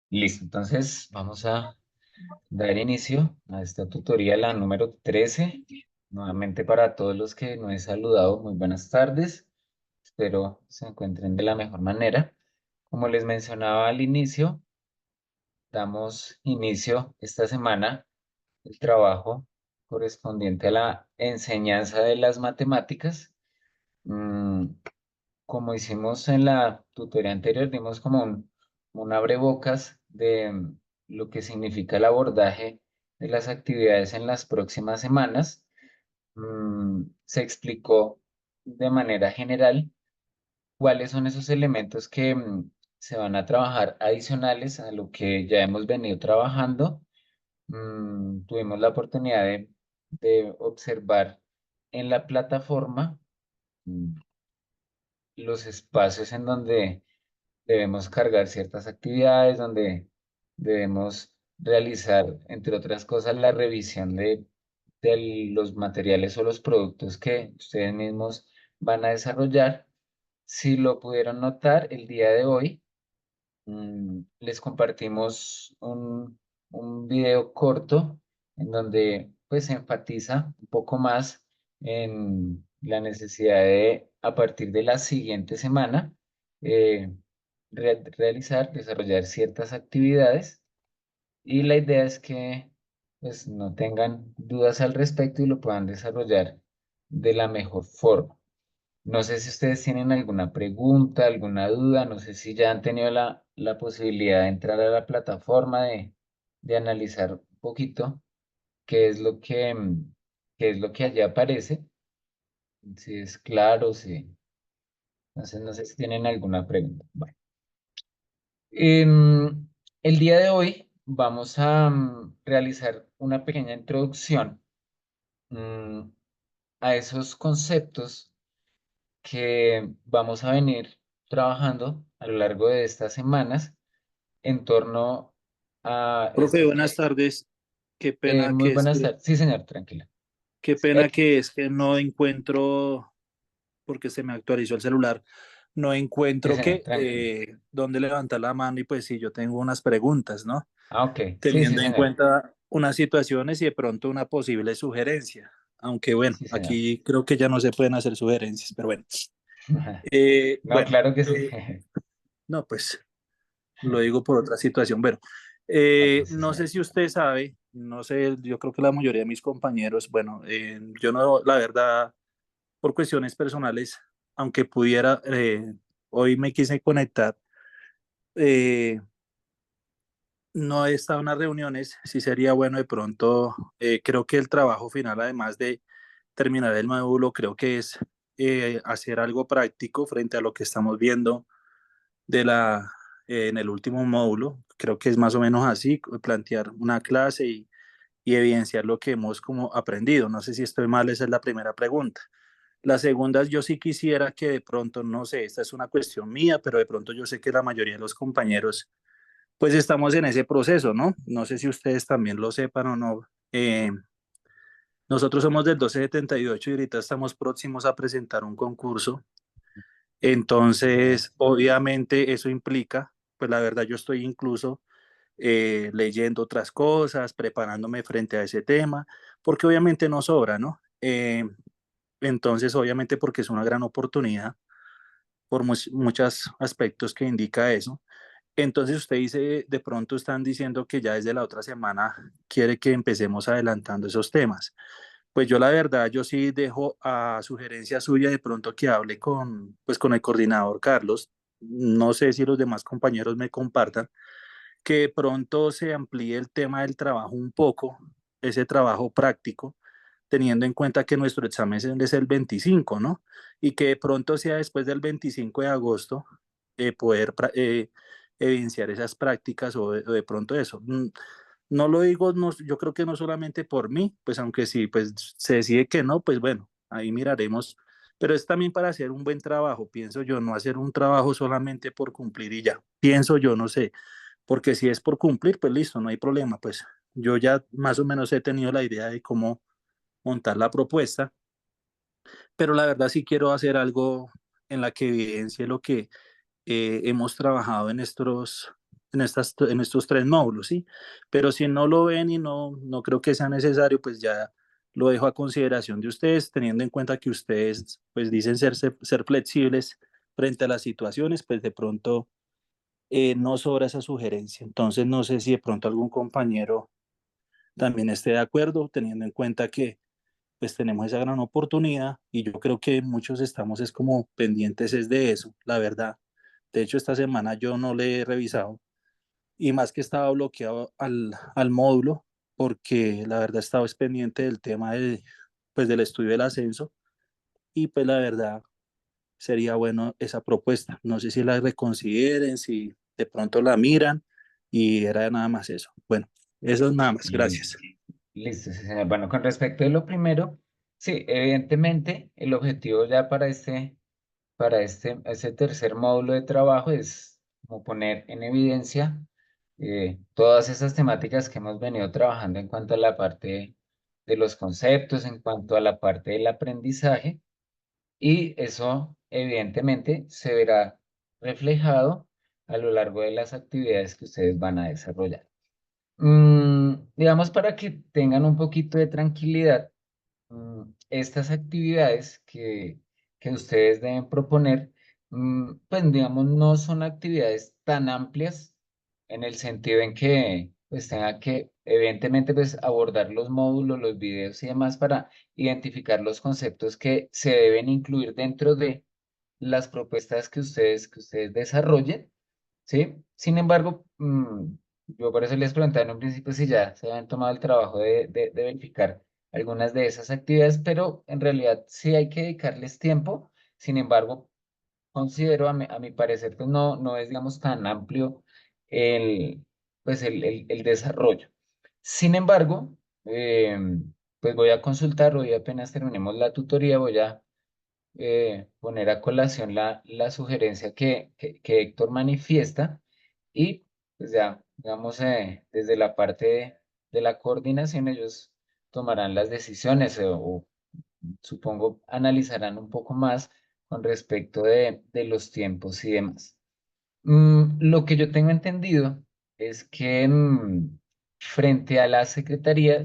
Listo, entonces vamos a dar inicio a esta tutoría, la número 13. Nuevamente para todos los que no he saludado, muy buenas tardes. Espero se encuentren de la mejor manera. Como les mencionaba al inicio, damos inicio esta semana el trabajo correspondiente a la enseñanza de las matemáticas. Mm, Como hicimos en la tutoría anterior, dimos como un abrebocas de lo que significa el abordaje de las actividades en las próximas semanas. Se explicó de manera general cuáles son esos elementos que se van a trabajar adicionales a lo que ya hemos venido trabajando. Tuvimos la oportunidad de observar en la plataforma mm, los espacios en donde debemos cargar ciertas actividades, donde debemos realizar, entre otras cosas, la revisión de los materiales o los productos que ustedes mismos van a desarrollar. Si lo pudieron notar, el día de hoy les compartimos un video corto en donde pues se enfatiza un poco más en la necesidad de, a partir de la siguiente semana, eh, realizar, desarrollar ciertas actividades y la idea es que pues no tengan dudas al respecto y lo puedan desarrollar de la mejor forma. No sé si ustedes tienen alguna pregunta, alguna duda, no sé si ya han tenido la posibilidad de entrar a la plataforma, de analizar un poquito qué es lo que, qué es lo que allí aparece, si es claro, si, no sé si tienen alguna pregunta. Bueno, el día de hoy vamos a realizar una pequeña introducción mm, a esos conceptos que vamos a venir trabajando a lo largo de estas semanas en torno a Profe, esto buenas que, tardes. Qué pena muy que es buenas que, tardes, sí señor, tranquila. qué pena que es que no encuentro, porque se me actualizó el celular, no Sí encuentro señor, tranquila. dónde levantar la mano y pues sí, yo tengo unas preguntas, ¿no? Ok, sí, sí Teniendo en señor, cuenta unas situaciones y de pronto una posible sugerencia. Aunque bueno, sí señor. aquí creo que ya no se pueden hacer sugerencias, pero bueno. No, Bueno, claro que sí. no, pues lo digo por otra situación. Bueno, Ok, sí no sé señor. si usted sabe, no sé, yo creo que la mayoría de mis compañeros, bueno, yo no, la verdad, por cuestiones personales, aunque pudiera, hoy me quise conectar, eh, no he estado en las reuniones, sí sería bueno de pronto, creo que el trabajo final, además de terminar el módulo, creo que es hacer algo práctico frente a lo que estamos viendo de en el último módulo. Creo que es más o menos así, plantear una clase y evidenciar lo que hemos como aprendido. No sé si estoy mal, esa es la primera pregunta. La segunda, yo sí quisiera que de pronto, no sé, esta es una cuestión mía, pero de pronto yo sé que la mayoría de los compañeros, pues estamos en ese proceso, ¿no? No sé si ustedes también lo sepan o no. Nosotros somos del 1278 y ahorita estamos próximos a presentar un concurso. Entonces, obviamente eso implica, pues la verdad yo estoy incluso leyendo otras cosas, preparándome frente a ese tema, porque obviamente no sobra, ¿no? Entonces, obviamente porque es una gran oportunidad por muchos aspectos que indica eso. Entonces, usted dice, de pronto están diciendo que ya desde la otra semana quiere que empecemos adelantando esos temas. Pues yo la verdad, yo sí dejo a sugerencia suya de pronto que hable con, pues, con el coordinador Carlos. No sé si los demás compañeros me compartan, que de pronto se amplíe el tema del trabajo un poco, ese trabajo práctico, teniendo en cuenta que nuestro examen es el 25, ¿no? Y que de pronto sea después del 25 de agosto poder evidenciar esas prácticas o de pronto eso. No lo digo, no, yo creo que no solamente por mí, pues aunque sí, pues se decide que no, pues bueno, ahí miraremos, pero es también para hacer un buen trabajo, pienso yo, no hacer un trabajo solamente por cumplir y ya, pienso yo, no sé. porque si es por cumplir, pues listo, no hay problema, pues yo ya más o menos he tenido la idea de cómo montar la propuesta, pero la verdad sí quiero hacer algo en la que evidencie lo que hemos trabajado en estos tres módulos, ¿sí? Pero si no lo ven y no creo que sea necesario, pues ya lo dejo a consideración de ustedes, teniendo en cuenta que ustedes pues dicen ser flexibles frente a las situaciones, pues de pronto no sobra esa sugerencia. Entonces no sé si de pronto algún compañero también esté de acuerdo, teniendo en cuenta que pues tenemos esa gran oportunidad y yo creo que muchos estamos es como pendientes es de eso, la verdad. De hecho, esta semana yo no le he revisado y más que estaba bloqueado al módulo porque la verdad estaba es pendiente del tema pues, del estudio del ascenso y pues la verdad sería bueno esa propuesta. No sé si la reconsideren, si de pronto la miran y era nada más eso. Bueno, eso es nada más. Gracias. Listo, listo, sí, señor. Bueno, con respecto a lo primero, sí, evidentemente el objetivo ya para ese tercer módulo de trabajo es como poner en evidencia todas esas temáticas que hemos venido trabajando en cuanto a la parte de los conceptos, en cuanto a la parte del aprendizaje, y eso evidentemente se verá reflejado a lo largo de las actividades que ustedes van a desarrollar. Digamos, para que tengan un poquito de tranquilidad, estas actividades que ustedes deben proponer, pues digamos, no son actividades tan amplias en el sentido en que pues tenga que, evidentemente, pues abordar los módulos, los videos y demás para identificar los conceptos que se deben incluir dentro de las propuestas que ustedes desarrollen. ¿Sí? Sin embargo, yo por eso les preguntaba en un principio si ya se habían tomado el trabajo de verificar algunas de esas actividades, pero en realidad sí hay que dedicarles tiempo. Sin embargo, considero, a mi parecer, pues no es, digamos, tan amplio el, pues el desarrollo. Sin embargo, pues voy a consultar, hoy apenas terminemos la tutoría, voy a poner a colación la sugerencia que Héctor manifiesta y pues ya, digamos, desde la parte de la coordinación ellos tomarán las decisiones o supongo analizarán un poco más con respecto de los tiempos y demás. Lo que yo tengo entendido es que frente a la Secretaría,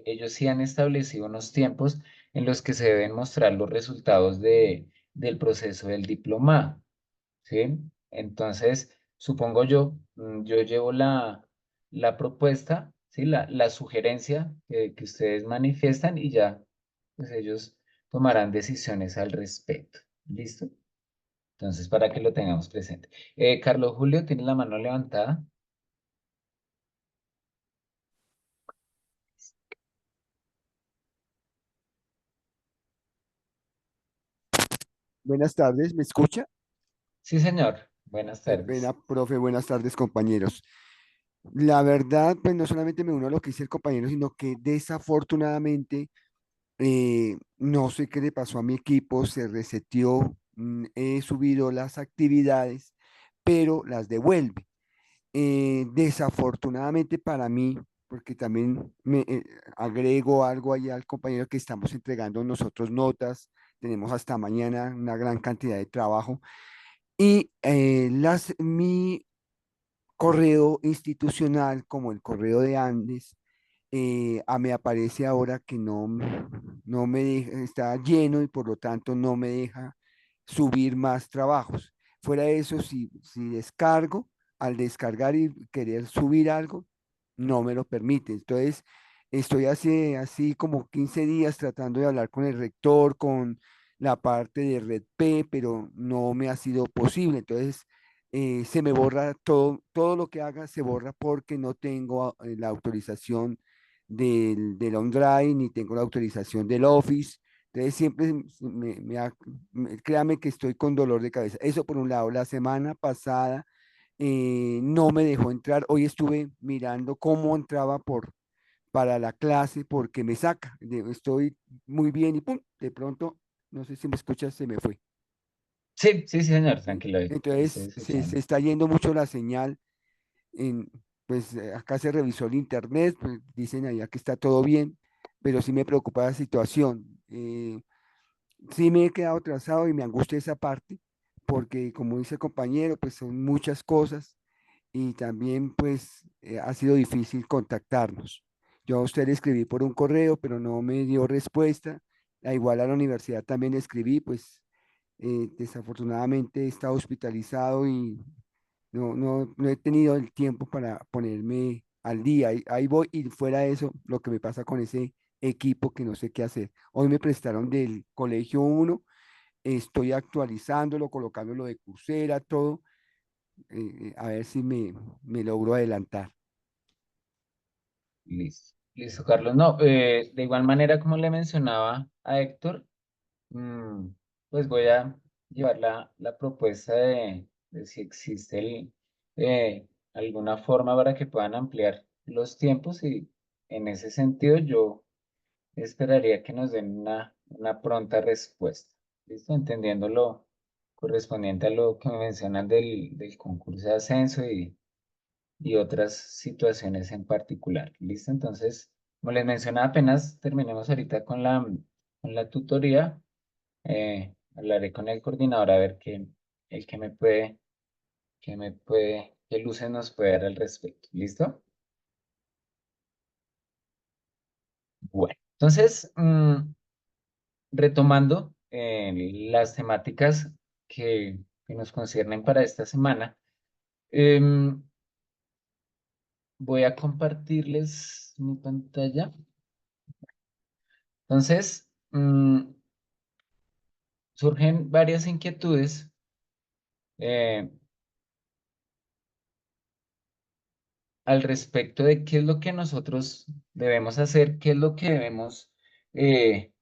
ellos sí han establecido unos tiempos en los que se deben mostrar los resultados del proceso del diplomado, ¿sí? Entonces, supongo yo llevo la propuesta, ¿sí? La sugerencia que ustedes manifiestan y ya, pues ellos tomarán decisiones al respecto. ¿Listo? Entonces, para que lo tengamos presente. Carlos Julio, ¿tiene la mano levantada? Buenas tardes, ¿me escucha? Sí, señor. Buenas Qué tardes. pena, profe, buenas tardes, compañeros. La verdad, pues no solamente me uno a lo que dice el compañero, sino que desafortunadamente, no sé qué le pasó a mi equipo, se reseteó, he subido las actividades, pero las devuelve. Desafortunadamente para mí, porque también me agrego algo allá al compañero que estamos entregando nosotros notas, tenemos hasta mañana una gran cantidad de trabajo. Y mi correo institucional, como el correo de Andes, me aparece ahora que no me deja, está lleno y por lo tanto no me deja subir más trabajos. Fuera de eso, si descargo, al descargar y querer subir algo, no me lo permite. Entonces, estoy hace así como 15 días tratando de hablar con el rector, con la parte de Red P, pero no me ha sido posible. Entonces, se me borra todo lo que haga se borra porque no tengo la autorización del OneDrive, ni tengo la autorización del Office. Entonces siempre créame que estoy con dolor de cabeza. Eso por un lado. La semana pasada no me dejó entrar. Hoy estuve mirando cómo entraba para la clase porque me saca. Estoy muy bien y pum, de pronto, no sé si me escuchas, se me fue. Sí, sí, sí, señor. ¿Sí? Tranquilo, ahí. Lo estoy Entonces se escuchando. está yendo mucho la señal. acá se revisó el internet, pues dicen allá que está todo bien, pero sí me preocupa la situación. Sí me he quedado atrasado y me angustia esa parte, porque como dice el compañero, pues son muchas cosas y también pues ha sido difícil contactarnos. Yo a usted le escribí por un correo, pero no me dio respuesta. Igual a la universidad también le escribí, pues desafortunadamente he estado hospitalizado y no he tenido el tiempo para ponerme al día. Ahí voy y fuera de eso, lo que me pasa con ese equipo que no sé qué hacer. Hoy me prestaron del colegio uno, estoy actualizándolo, colocándolo de Coursera, todo, a ver si me logro adelantar. Listo. Listo, Carlos. No, de igual manera, como le mencionaba a Héctor, mm, pues voy a llevar la propuesta de si existe alguna forma para que puedan ampliar los tiempos y en ese sentido yo esperaría que nos den una pronta respuesta. ¿Listo? Entendiendo lo correspondiente a lo que me mencionan del concurso de ascenso y otras situaciones en particular. ¿Listo? Entonces, como les mencionaba, apenas terminemos ahorita con la tutoría, hablaré con el coordinador a ver el qué luces nos puede dar al respecto. ¿Listo? Bueno, entonces, retomando las temáticas que nos conciernen para esta semana, em, voy a compartirles mi pantalla. Entonces, surgen varias inquietudes eh, al respecto de qué es lo que nosotros debemos hacer, qué es lo que debemos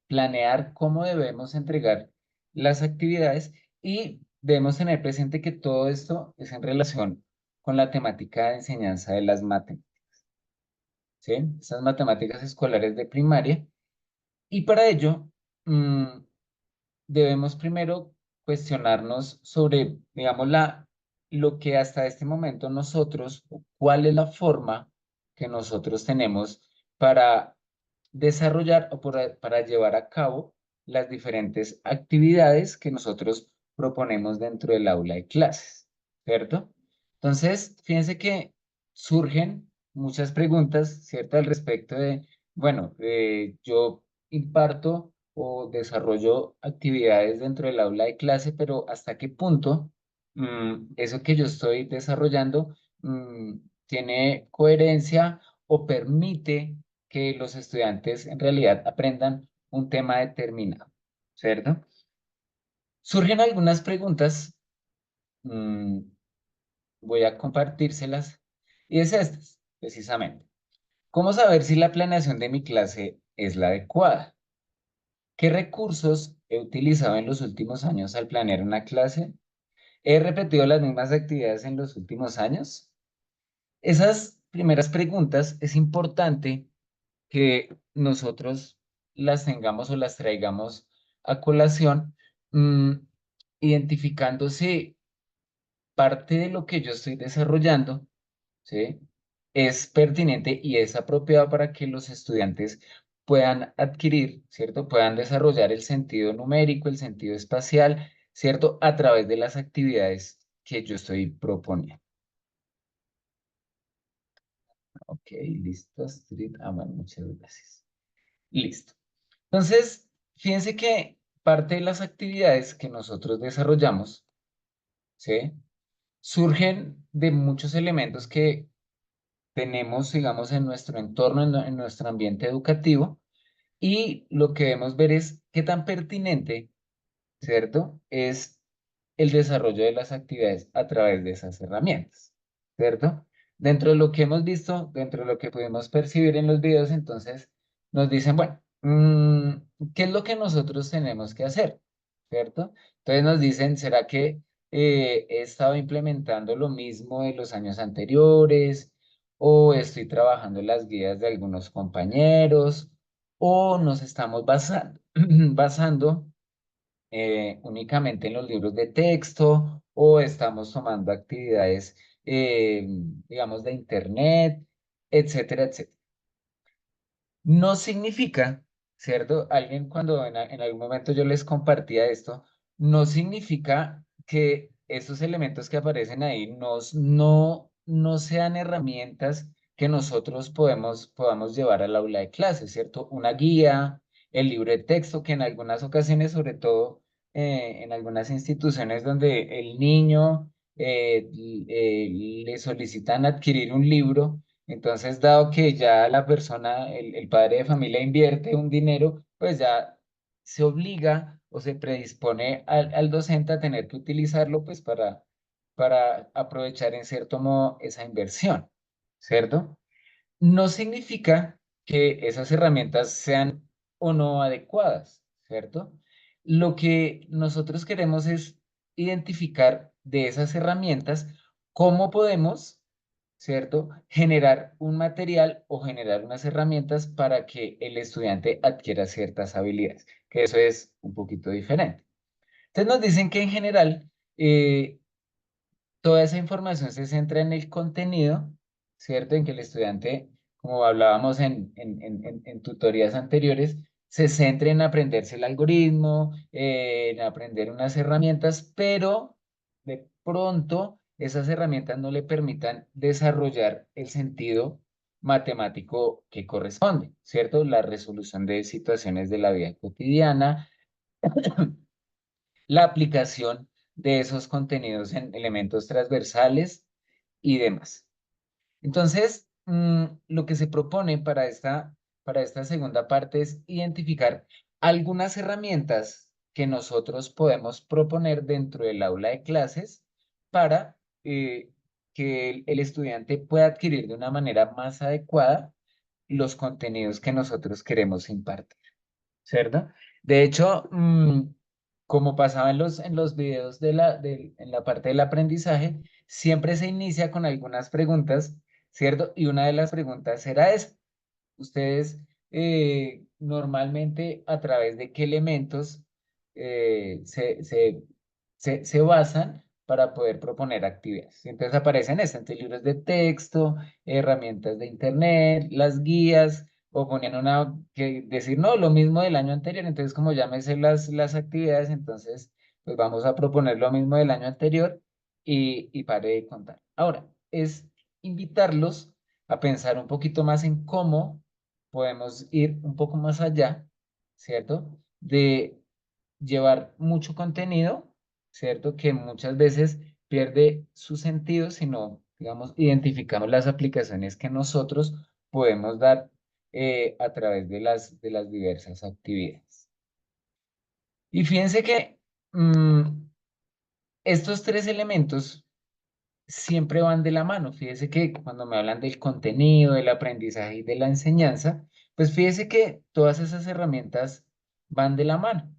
planear, cómo debemos entregar las actividades y debemos tener presente que todo esto es en relación con la temática de enseñanza de las matemáticas, ¿sí? Esas matemáticas escolares de primaria. Y para ello, mm, debemos primero cuestionarnos sobre, digamos, lo que hasta este momento nosotros, o cuál es la forma que nosotros tenemos para desarrollar o para llevar a cabo las diferentes actividades que nosotros proponemos dentro del aula de clases, ¿cierto? Entonces, fíjense que surgen muchas preguntas, ¿cierto? Al respecto de, bueno, yo imparto o desarrollo actividades dentro del aula de clase, pero ¿hasta qué punto eso que yo estoy desarrollando tiene coherencia o permite que los estudiantes en realidad aprendan un tema determinado, ¿cierto? Surgen algunas preguntas, mm, voy a compartírselas, y es estas, precisamente. ¿Cómo saber si la planeación de mi clase es la adecuada? ¿Qué recursos he utilizado en los últimos años al planear una clase? ¿He repetido las mismas actividades en los últimos años? Esas primeras preguntas es importante que nosotros las tengamos o las traigamos a colación, mm, identificando si parte de lo que yo estoy desarrollando, ¿sí? Es pertinente y es apropiado para que los estudiantes puedan adquirir, ¿cierto? Puedan desarrollar el sentido numérico, el sentido espacial, ¿cierto? A través de las actividades que yo estoy proponiendo. Ok, listo, Astrid. Ah, bueno, muchas gracias. Listo. Entonces, fíjense que parte de las actividades que nosotros desarrollamos, ¿sí? Surgen de muchos elementos que tenemos, digamos, en nuestro entorno, en nuestro ambiente educativo, y lo que debemos ver es qué tan pertinente, ¿cierto? Es el desarrollo de las actividades a través de esas herramientas, ¿cierto? Dentro de lo que hemos visto, dentro de lo que pudimos percibir en los videos, entonces nos dicen, bueno, ¿qué es lo que nosotros tenemos que hacer? ¿Cierto? Entonces nos dicen, ¿será que he estado implementando lo mismo de los años anteriores? ¿O estoy trabajando en las guías de algunos compañeros? ¿O nos estamos basando únicamente en los libros de texto o estamos tomando actividades digamos, de Internet, etcétera, etcétera. No significa, ¿cierto? Alguien cuando en algún momento yo les compartía esto, no significa que estos elementos que aparecen ahí no sean herramientas que nosotros podamos llevar al aula de clase, ¿cierto? Una guía, el libro de texto, que en algunas ocasiones, sobre todo en algunas instituciones donde el niño le solicitan adquirir un libro. Entonces, dado que ya la persona, el padre de familia invierte un dinero, pues ya se obliga o se predispone al docente a tener que utilizarlo pues para aprovechar en cierto modo esa inversión, ¿cierto? No significa que esas herramientas sean o no adecuadas, ¿cierto? Lo que nosotros queremos es identificar de esas herramientas cómo podemos, ¿cierto? Generar un material o generar unas herramientas para que el estudiante adquiera ciertas habilidades, que eso es un poquito diferente. Entonces nos dicen que en general toda esa información se centra en el contenido, ¿cierto? En que el estudiante, como hablábamos en tutorías anteriores, se centre en aprenderse el algoritmo, en aprender unas herramientas, pero de pronto esas herramientas no le permitan desarrollar el sentido matemático que corresponde, ¿cierto? La resolución de situaciones de la vida cotidiana, la aplicación de esos contenidos en elementos transversales y demás. Entonces, lo que se propone para esta segunda parte es identificar algunas herramientas que nosotros podemos proponer dentro del aula de clases para que el estudiante pueda adquirir de una manera más adecuada los contenidos que nosotros queremos impartir, ¿cierto? De hecho, como pasaba en los videos en la parte del aprendizaje, siempre se inicia con algunas preguntas, ¿cierto? Y una de las preguntas era esa. Ustedes normalmente a través de qué elementos eh, se, se, se basan para poder proponer actividades. Entonces aparecen entre libros de texto, herramientas de internet, las guías, o ponían una que decir, no, lo mismo del año anterior. Entonces, como ya me sé las actividades, entonces, pues vamos a proponer lo mismo del año anterior y pare de contar. Ahora, es invitarlos a pensar un poquito más en cómo podemos ir un poco más allá, ¿cierto? De llevar mucho contenido, ¿cierto? Que muchas veces pierde su sentido si no, digamos, identificamos las aplicaciones que nosotros podemos dar a través de las diversas actividades. Y fíjense que estos tres elementos siempre van de la mano. Fíjese que cuando me hablan del contenido, del aprendizaje y de la enseñanza, pues fíjese que todas esas herramientas van de la mano,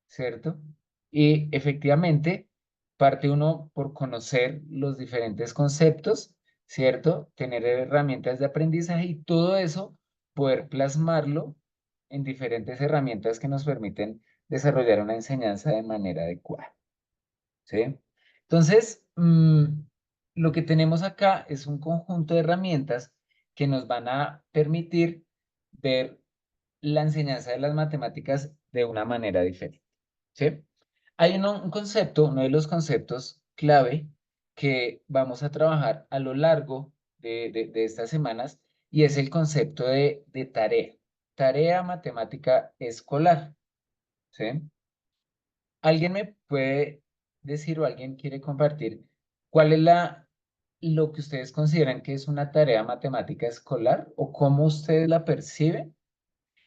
¿cierto? Y efectivamente, parte uno por conocer los diferentes conceptos, ¿cierto? Tener herramientas de aprendizaje y todo eso, poder plasmarlo en diferentes herramientas que nos permiten desarrollar una enseñanza de manera adecuada. ¿Sí? Entonces, lo que tenemos acá es un conjunto de herramientas que nos van a permitir ver la enseñanza de las matemáticas de una manera diferente. ¿Sí? Hay un concepto, uno de los conceptos clave que vamos a trabajar a lo largo de estas semanas y es el concepto de tarea, tarea matemática escolar. ¿Sí? ¿Alguien me puede decir o alguien quiere compartir cuál es lo que ustedes consideran que es una tarea matemática escolar o cómo ustedes la perciben?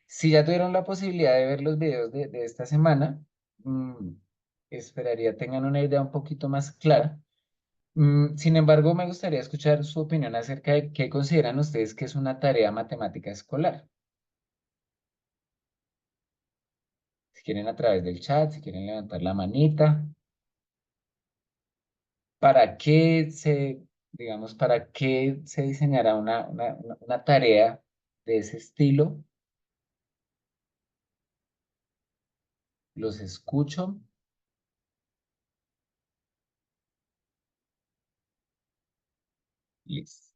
Si ya tuvieron la posibilidad de ver los videos de esta semana, mm, esperaría tengan una idea un poquito más clara. Sin embargo, me gustaría escuchar su opinión acerca de qué consideran ustedes que es una tarea matemática escolar. Si quieren a través del chat, si quieren levantar la manita. ¿Para qué digamos, para qué se diseñará una tarea de ese estilo? Los escucho. Listo.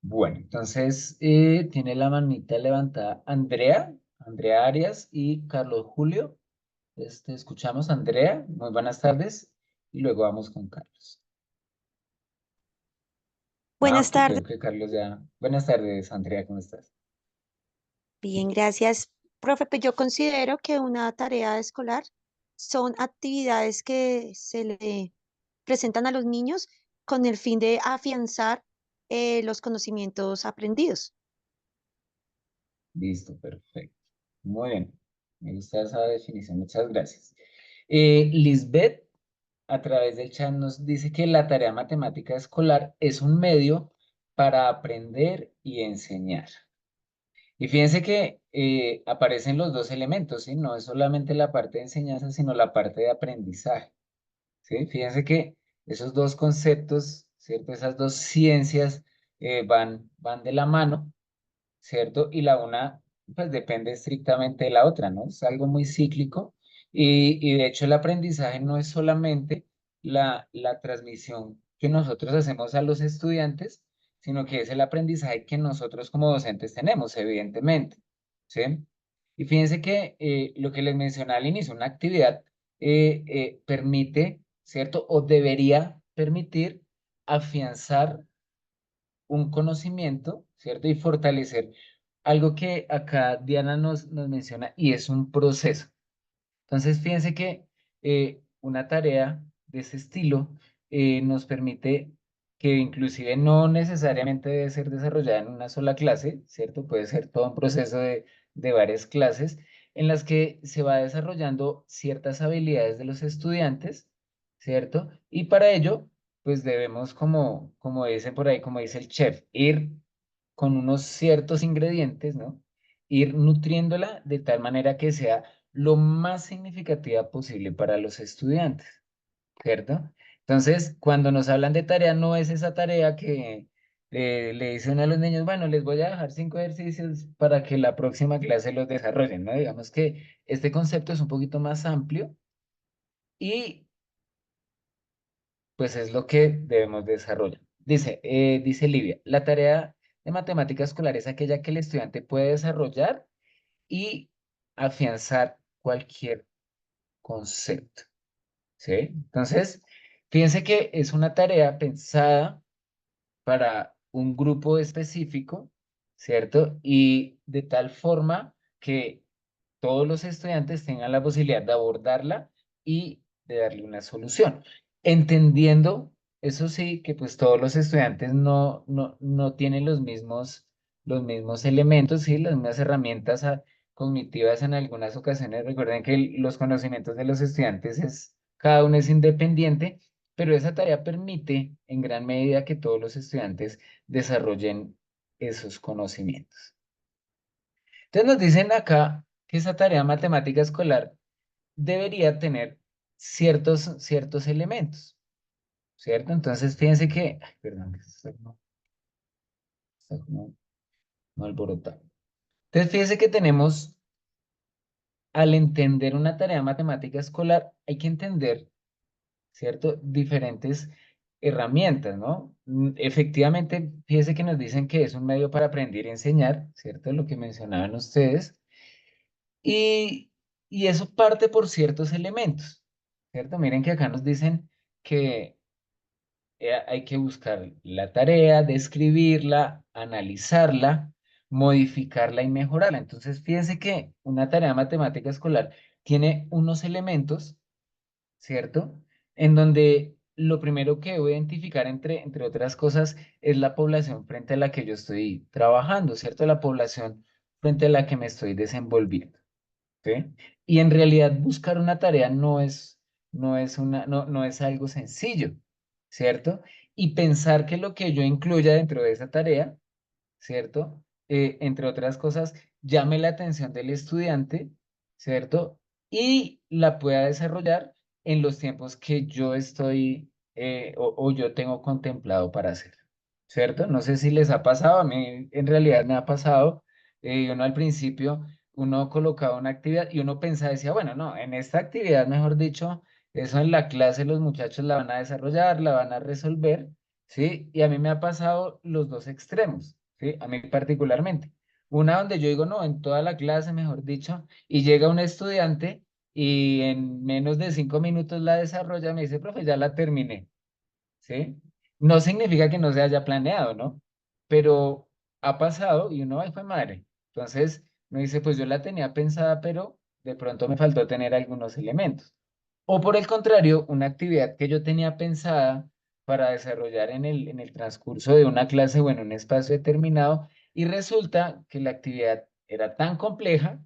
Bueno, entonces tiene la manita levantada Andrea Arias y Carlos Julio. Escuchamos Andrea, muy buenas tardes. Y luego vamos con Carlos. Buenas Ok, tardes. veo que Carlos ya. Buenas tardes, Andrea, ¿cómo estás? Bien, gracias. Profe, pues yo considero que una tarea escolar son actividades que se le presentan a los niños con el fin de afianzar los conocimientos aprendidos. Listo, perfecto. Muy bien. Me gusta esa definición, muchas gracias. Lisbeth, a través del chat, nos dice que la tarea matemática escolar es un medio para aprender y enseñar. Y fíjense que aparecen los dos elementos, ¿sí? No es solamente la parte de enseñanza, sino la parte de aprendizaje, ¿sí? Fíjense que esos dos conceptos, ¿cierto? Esas dos ciencias van de la mano, ¿cierto? Y la una, pues depende estrictamente de la otra, ¿no? Es algo muy cíclico y de hecho el aprendizaje no es solamente la transmisión que nosotros hacemos a los estudiantes, sino que es el aprendizaje que nosotros como docentes tenemos, evidentemente, ¿sí? Y fíjense que lo que les mencioné al inicio, una actividad permite, ¿cierto? O debería permitir afianzar un conocimiento, ¿cierto? Y fortalecer algo que acá Diana nos menciona y es un proceso. Entonces, fíjense que una tarea de ese estilo nos permite que inclusive no necesariamente debe ser desarrollada en una sola clase, ¿cierto? Puede ser todo un proceso de varias clases en las que se va desarrollando ciertas habilidades de los estudiantes, ¿cierto? Y para ello, pues debemos, como dicen por ahí, como dice el chef, ir con unos ciertos ingredientes, ¿no? Ir nutriéndola de tal manera que sea lo más significativa posible para los estudiantes, ¿cierto? Entonces, cuando nos hablan de tarea, no es esa tarea que le dicen a los niños, bueno, les voy a dejar 5 ejercicios para que la próxima clase los desarrollen, ¿no? Digamos que este concepto es un poquito más amplio y pues es lo que debemos desarrollar. Dice Livia, la tarea de matemática escolar es aquella que el estudiante puede desarrollar y afianzar cualquier concepto, ¿sí? Entonces, fíjense que es una tarea pensada para un grupo específico, ¿cierto? Y de tal forma que todos los estudiantes tengan la posibilidad de abordarla y de darle una solución. Entendiendo, eso sí, que pues todos los estudiantes no tienen los mismos elementos, ¿sí? Las mismas herramientas cognitivas en algunas ocasiones. Recuerden que los conocimientos de los estudiantes cada uno es independiente, pero esa tarea permite en gran medida que todos los estudiantes desarrollen esos conocimientos. Entonces nos dicen acá que esa tarea matemática escolar debería tener ciertos elementos, ¿cierto? Entonces fíjense que, ay, perdón, que está como alborotado. Entonces fíjense que tenemos, al entender una tarea matemática escolar, hay que entender, ¿cierto? Diferentes herramientas, ¿no? Efectivamente, fíjense que nos dicen que es un medio para aprender y enseñar, ¿cierto? Lo que mencionaban ustedes. Y, y eso parte por ciertos elementos, ¿cierto? Miren que acá nos dicen que hay que buscar la tarea, describirla, analizarla, modificarla y mejorarla. Entonces, fíjense que una tarea matemática escolar tiene unos elementos, ¿cierto? En donde lo primero que debo identificar, entre otras cosas, es la población frente a la que yo estoy trabajando, ¿cierto? La población frente a la que me estoy desenvolviendo. ¿Sí? Y en realidad buscar una tarea no es algo sencillo, ¿cierto? Y pensar que lo que yo incluya dentro de esa tarea, ¿cierto? Entre otras cosas, llame la atención del estudiante, ¿cierto? Y la pueda desarrollar en los tiempos que yo estoy o yo tengo contemplado para hacer, ¿cierto? No sé si les ha pasado, a mí en realidad me ha pasado, uno al principio, uno colocaba una actividad y uno pensaba, decía, bueno, no, en esta actividad, mejor dicho, eso en la clase los muchachos la van a desarrollar, la van a resolver, ¿sí? Y a mí me ha pasado los dos extremos, ¿sí? A mí particularmente. Una donde yo digo, no, en toda la clase, mejor dicho, y llega un estudiante y en menos de 5 minutos la desarrolla, me dice, profe, ya la terminé, ¿sí? No significa que no se haya planeado, ¿no? Pero ha pasado y uno, ay, fue madre. Entonces, me dice, pues yo la tenía pensada, pero de pronto me faltó tener algunos elementos. O por el contrario, una actividad que yo tenía pensada para desarrollar en el transcurso de una clase o en un espacio determinado, y resulta que la actividad era tan compleja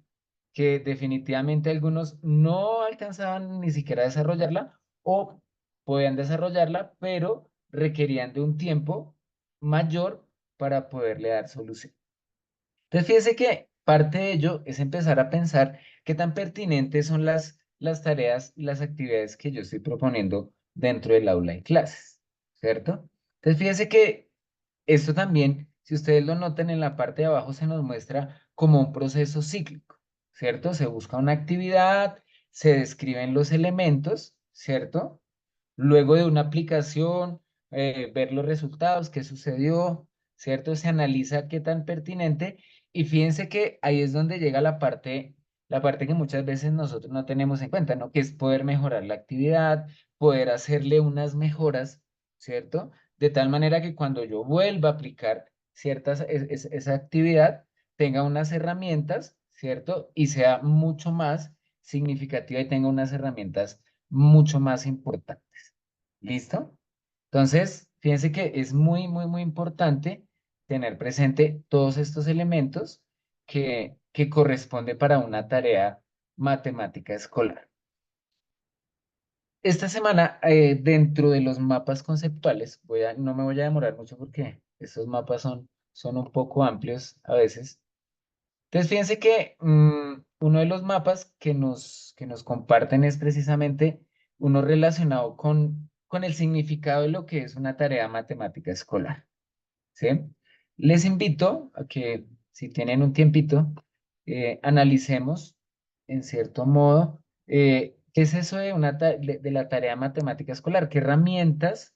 que definitivamente algunos no alcanzaban ni siquiera a desarrollarla o podían desarrollarla, pero requerían de un tiempo mayor para poderle dar solución. Entonces, fíjese que parte de ello es empezar a pensar qué tan pertinentes son las tareas y las actividades que yo estoy proponiendo dentro del aula de clases, ¿cierto? Entonces, fíjese que esto también, si ustedes lo notan en la parte de abajo, se nos muestra como un proceso cíclico, ¿cierto? Se busca una actividad, se describen los elementos, ¿cierto? Luego de una aplicación, ver los resultados, qué sucedió, ¿cierto? Se analiza qué tan pertinente y fíjense que ahí es donde llega la parte que muchas veces nosotros no tenemos en cuenta, ¿no? Que es poder mejorar la actividad, poder hacerle unas mejoras, ¿cierto? De tal manera que cuando yo vuelva a aplicar esa actividad, tenga unas herramientas, ¿cierto? Y sea mucho más significativa y tenga unas herramientas mucho más importantes. ¿Listo? Entonces, fíjense que es muy, muy, muy importante tener presente todos estos elementos que corresponde para una tarea matemática escolar. Esta semana, dentro de los mapas conceptuales, no me voy a demorar mucho porque estos mapas son un poco amplios a veces. Entonces, fíjense que uno de los mapas que nos comparten es precisamente uno relacionado con el significado de lo que es una tarea matemática escolar, ¿sí? Les invito a que, si tienen un tiempito, analicemos, en cierto modo, qué es eso de la tarea matemática escolar, qué herramientas,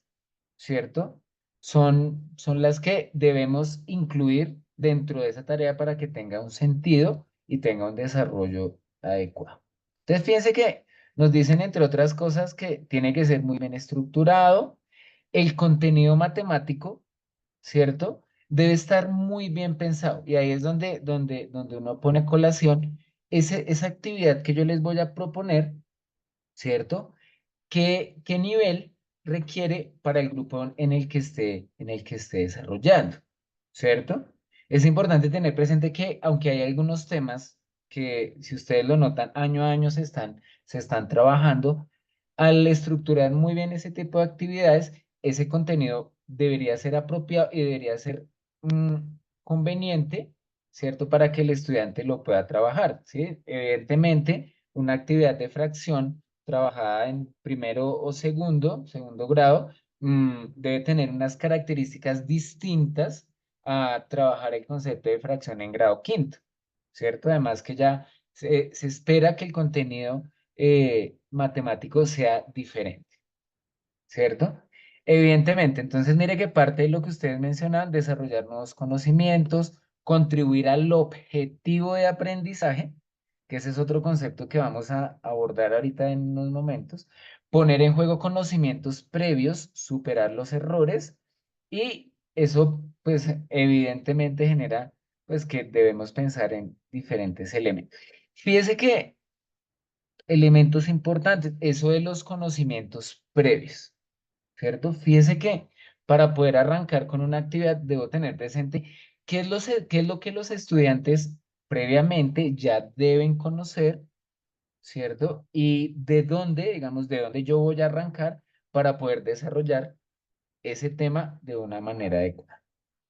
¿cierto? Son las que debemos incluir dentro de esa tarea para que tenga un sentido y tenga un desarrollo adecuado. Entonces, fíjense que nos dicen, entre otras cosas, que tiene que ser muy bien estructurado, el contenido matemático, ¿cierto? Debe estar muy bien pensado. Y ahí es donde uno pone a colación esa actividad que yo les voy a proponer, ¿cierto? ¿Qué nivel requiere para el grupo en el que esté desarrollando? ¿Cierto? Es importante tener presente que aunque hay algunos temas que, si ustedes lo notan, año a año se están trabajando, al estructurar muy bien ese tipo de actividades, ese contenido debería ser apropiado y debería ser mm, conveniente, ¿cierto? Para que el estudiante lo pueda trabajar, ¿sí? Evidentemente, una actividad de fracción trabajada en primero o segundo grado, debe tener unas características distintas a trabajar el concepto de fracción en grado quinto, ¿cierto? Además que ya se espera que el contenido matemático sea diferente, ¿cierto? Evidentemente, entonces mire que parte de lo que ustedes mencionan, desarrollar nuevos conocimientos, contribuir al objetivo de aprendizaje, que ese es otro concepto que vamos a abordar ahorita en unos momentos, poner en juego conocimientos previos, superar los errores y eso pues evidentemente genera pues que debemos pensar en diferentes elementos. Fíjese que elementos importantes, eso de los conocimientos previos. ¿Cierto? Fíjese que para poder arrancar con una actividad debo tener presente qué es lo que los estudiantes previamente ya deben conocer, ¿cierto? Y de dónde, digamos, de dónde yo voy a arrancar para poder desarrollar ese tema de una manera adecuada,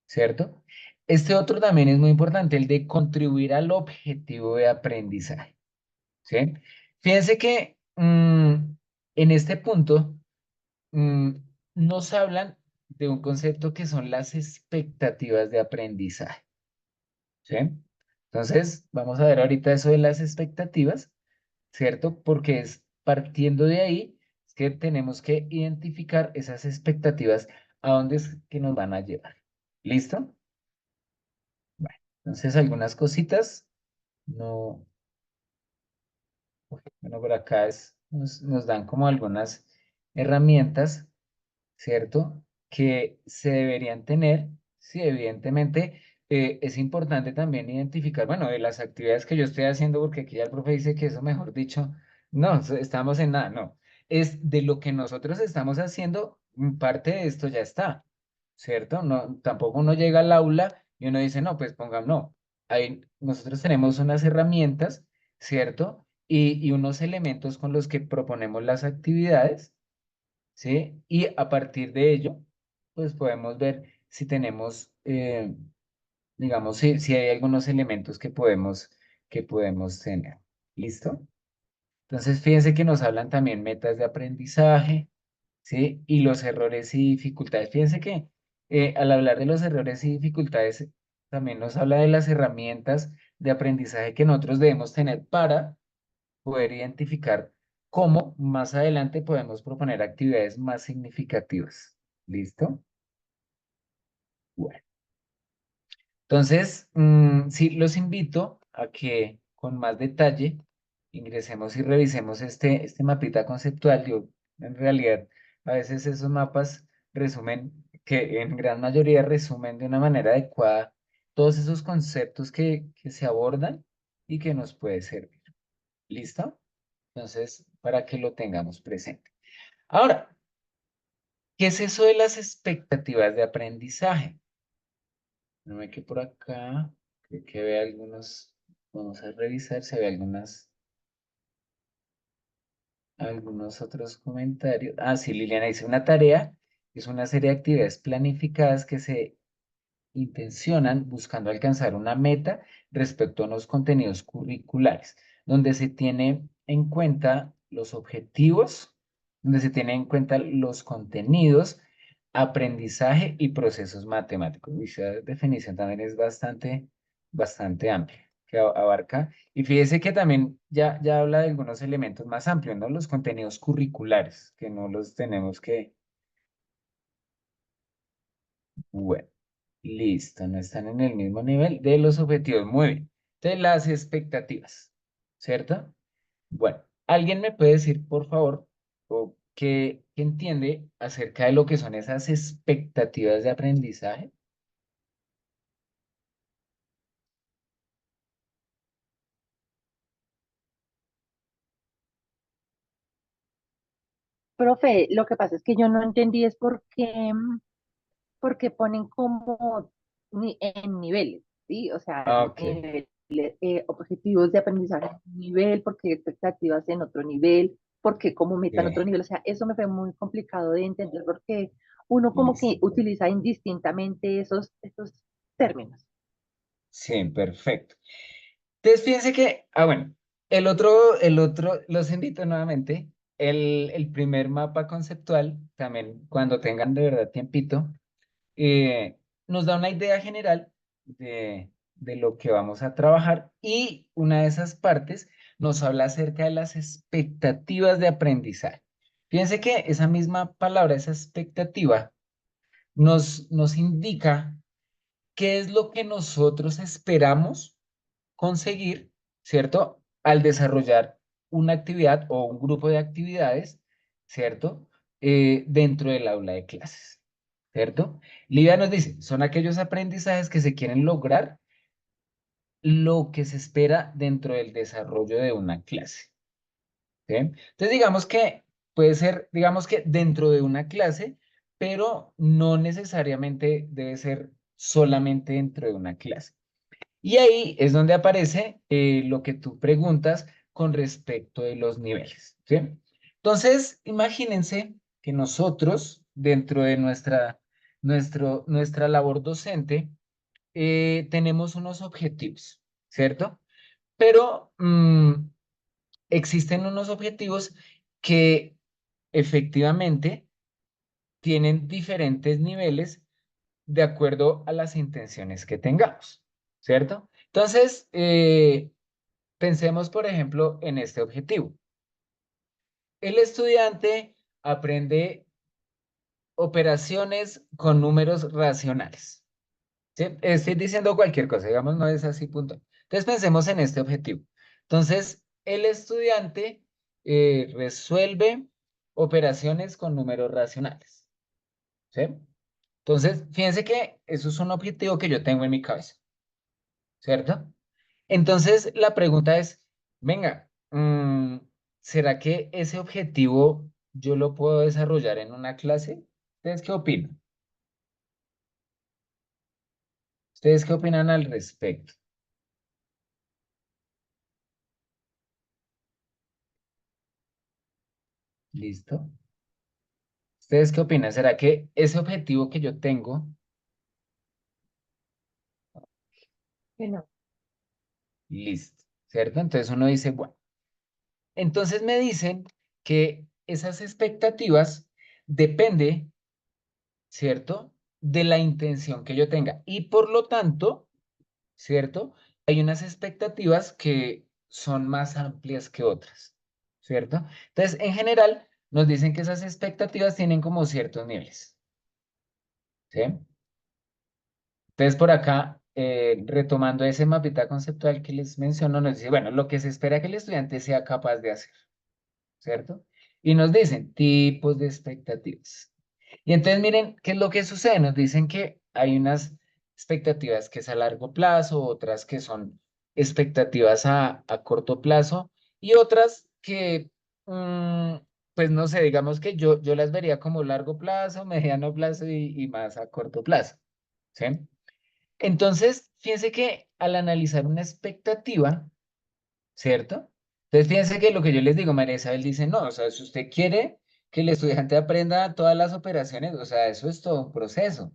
¿cierto? Este otro también es muy importante, el de contribuir al objetivo de aprendizaje, ¿sí? Fíjense que en este punto mm, nos hablan de un concepto que son las expectativas de aprendizaje, ¿sí? Entonces, vamos a ver ahorita eso de las expectativas, ¿cierto? Porque es partiendo de ahí es que tenemos que identificar esas expectativas a dónde es que nos van a llevar. ¿Listo? Bueno, entonces algunas cositas. No, bueno, por acá nos dan como algunas herramientas, ¿cierto? Que se deberían tener. Sí, evidentemente es importante también identificar, bueno, de las actividades que yo estoy haciendo, porque aquí ya el profe dice que eso, mejor dicho, no, estamos en nada, no. Es de lo que nosotros estamos haciendo, parte de esto ya está, ¿cierto? No, tampoco uno llega al aula y uno dice, no, pues pongamos, no. Ahí nosotros tenemos unas herramientas, ¿cierto? Y unos elementos con los que proponemos las actividades. ¿Sí? Y a partir de ello, pues podemos ver si tenemos, digamos, si hay algunos elementos que podemos tener. ¿Listo? Entonces, fíjense que nos hablan también metas de aprendizaje, ¿sí? Y los errores y dificultades. Fíjense que al hablar de los errores y dificultades, también nos habla de las herramientas de aprendizaje que nosotros debemos tener para poder identificar cómo más adelante podemos proponer actividades más significativas. ¿Listo? Bueno, entonces, sí, los invito a que con más detalle ingresemos y revisemos este mapita conceptual. Yo, en realidad, a veces esos mapas resumen, que en gran mayoría resumen de una manera adecuada todos esos conceptos que se abordan y que nos puede servir. ¿Listo? Entonces, para que lo tengamos presente. Ahora, ¿qué es eso de las expectativas de aprendizaje? No me quedé por acá, creo que ve algunos, vamos a revisar si hay algunos otros comentarios. Ah, sí, Liliana dice una tarea, es una serie de actividades planificadas que se intencionan buscando alcanzar una meta respecto a unos contenidos curriculares, donde se tiene en cuenta los objetivos, donde se tiene en cuenta los contenidos, aprendizaje y procesos matemáticos. Y esa definición también es bastante amplia, que abarca. Y fíjese que también ya habla de algunos elementos más amplios, ¿no? Los contenidos curriculares, que no los tenemos que... Bueno. Listo, no están en el mismo nivel de los objetivos. Muy bien. De las expectativas, ¿cierto? Bueno, ¿alguien me puede decir, por favor, o qué entiende acerca de lo que son esas expectativas de aprendizaje? Profe, lo que pasa es que yo no entendí es por qué ponen como en niveles, ¿sí? O sea, Ah, ok, niveles, objetivos de aprendizaje en un nivel, por qué expectativas en otro nivel, por qué como meta en otro sí, nivel. O sea, eso me fue muy complicado de entender porque uno como que listo. utiliza indistintamente esos términos. Sí, perfecto. Entonces, fíjense que, bueno, los invito nuevamente. El primer mapa conceptual, también cuando tengan de verdad tiempito, nos da una idea general de lo que vamos a trabajar y una de esas partes nos habla acerca de las expectativas de aprendizaje. Fíjense que esa misma palabra, esa expectativa, nos indica qué es lo que nosotros esperamos conseguir, ¿cierto? Al desarrollar una actividad o un grupo de actividades, ¿cierto? Dentro del aula de clases, ¿cierto? Lidia nos dice, son aquellos aprendizajes que se quieren lograr lo que se espera dentro del desarrollo de una clase, ¿sí? Entonces, digamos que puede ser, digamos que dentro de una clase, pero no necesariamente debe ser solamente dentro de una clase. Y ahí es donde aparece lo que tú preguntas con respecto de los niveles, ¿sí? Entonces, imagínense que nosotros, dentro de nuestra labor docente, tenemos unos objetivos, ¿cierto? Pero existen unos objetivos que efectivamente tienen diferentes niveles de acuerdo a las intenciones que tengamos, ¿cierto? Entonces, pensemos, por ejemplo, en este objetivo. El estudiante aprende operaciones con números racionales. ¿Sí? Estoy diciendo cualquier cosa, digamos, no es así punto. Entonces pensemos en este objetivo. Entonces, el estudiante resuelve operaciones con números racionales. ¿Sí? Entonces, fíjense que eso es un objetivo que yo tengo en mi cabeza, ¿cierto? Entonces, la pregunta es, venga, ¿será que ese objetivo yo lo puedo desarrollar en una clase? ¿Ustedes qué opinan? ¿Ustedes qué opinan al respecto? ¿Listo? ¿Ustedes qué opinan? ¿Será que ese objetivo que yo tengo, Que no. listo, ¿cierto? Entonces uno dice, bueno, entonces me dicen que esas expectativas depende, ¿cierto? De la intención que yo tenga. Y por lo tanto, ¿cierto? Hay unas expectativas que son más amplias que otras, ¿cierto? Entonces, en general, nos dicen que esas expectativas tienen como ciertos niveles, ¿sí? Entonces, por acá, retomando ese mapita conceptual que les menciono, nos dice, bueno, lo que se espera que el estudiante sea capaz de hacer, ¿cierto? Y nos dicen tipos de expectativas. Y entonces miren qué es lo que sucede. Nos dicen que hay unas expectativas que es a largo plazo, otras que son expectativas a corto plazo y otras que, pues no sé, digamos que yo las vería como largo plazo, mediano plazo y más a corto plazo, ¿sí? Entonces, fíjense que al analizar una expectativa, ¿cierto? Entonces, fíjense que lo que yo les digo, María Isabel dice, no, o sea, si usted quiere que el estudiante aprenda todas las operaciones, o sea, eso es todo un proceso,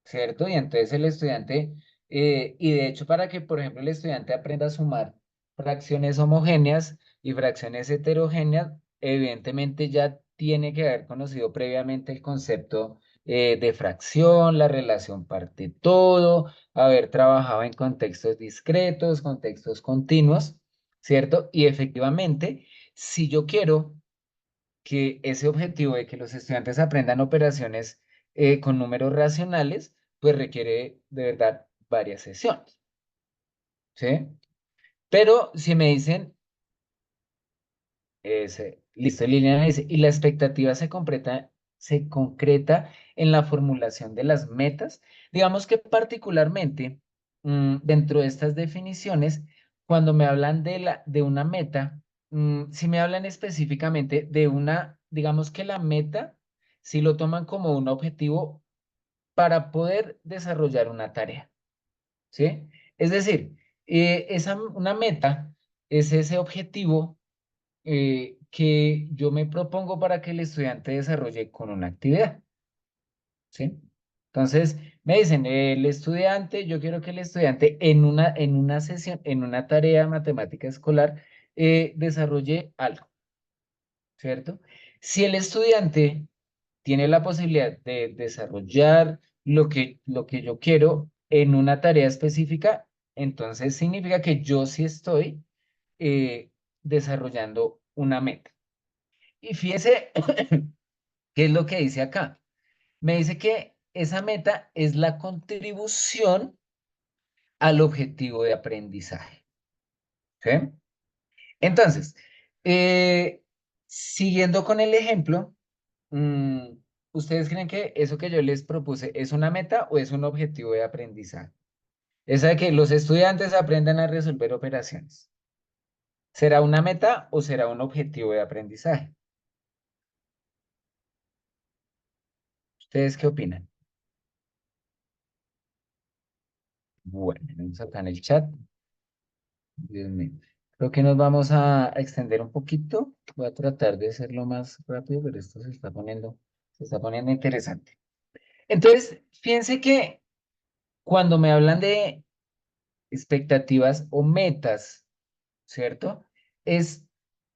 ¿cierto? Y entonces el estudiante, y de hecho para que, por ejemplo, el estudiante aprenda a sumar fracciones homogéneas y fracciones heterogéneas, evidentemente ya tiene que haber conocido previamente el concepto de fracción, la relación parte-todo, haber trabajado en contextos discretos, contextos continuos, ¿cierto? Y efectivamente, si yo quiero que ese objetivo de que los estudiantes aprendan operaciones con números racionales, pues requiere de verdad varias sesiones, ¿sí? Pero si me dicen, listo, Liliana dice, y la expectativa se concreta en la formulación de las metas, digamos que particularmente dentro de estas definiciones, cuando me hablan de una meta, si me hablan específicamente de una, digamos que la meta, si lo toman como un objetivo para poder desarrollar una tarea, ¿sí? Es decir, una meta es ese objetivo que yo me propongo para que el estudiante desarrolle con una actividad, ¿sí? Entonces, me dicen, el estudiante, yo quiero que el estudiante en una sesión, en una tarea matemática escolar, desarrolle algo, ¿cierto? Si el estudiante tiene la posibilidad de desarrollar lo que yo quiero en una tarea específica, entonces significa que yo sí estoy desarrollando una meta. Y fíjese qué es lo que dice acá. Me dice que esa meta es la contribución al objetivo de aprendizaje. ¿Sí? Entonces, eh, siguiendo con el ejemplo, mm, ¿ustedes creen que eso que yo les propuse es una meta o es un objetivo de aprendizaje? Esa de que los estudiantes aprendan a resolver operaciones. ¿Será una meta o será un objetivo de aprendizaje? ¿Ustedes qué opinan? Bueno, vamos acá en el chat. Dios mío. Creo que nos vamos a extender un poquito. Voy a tratar de hacerlo más rápido, pero esto se está poniendo interesante. Entonces, fíjense que cuando me hablan de expectativas o metas, ¿cierto? Es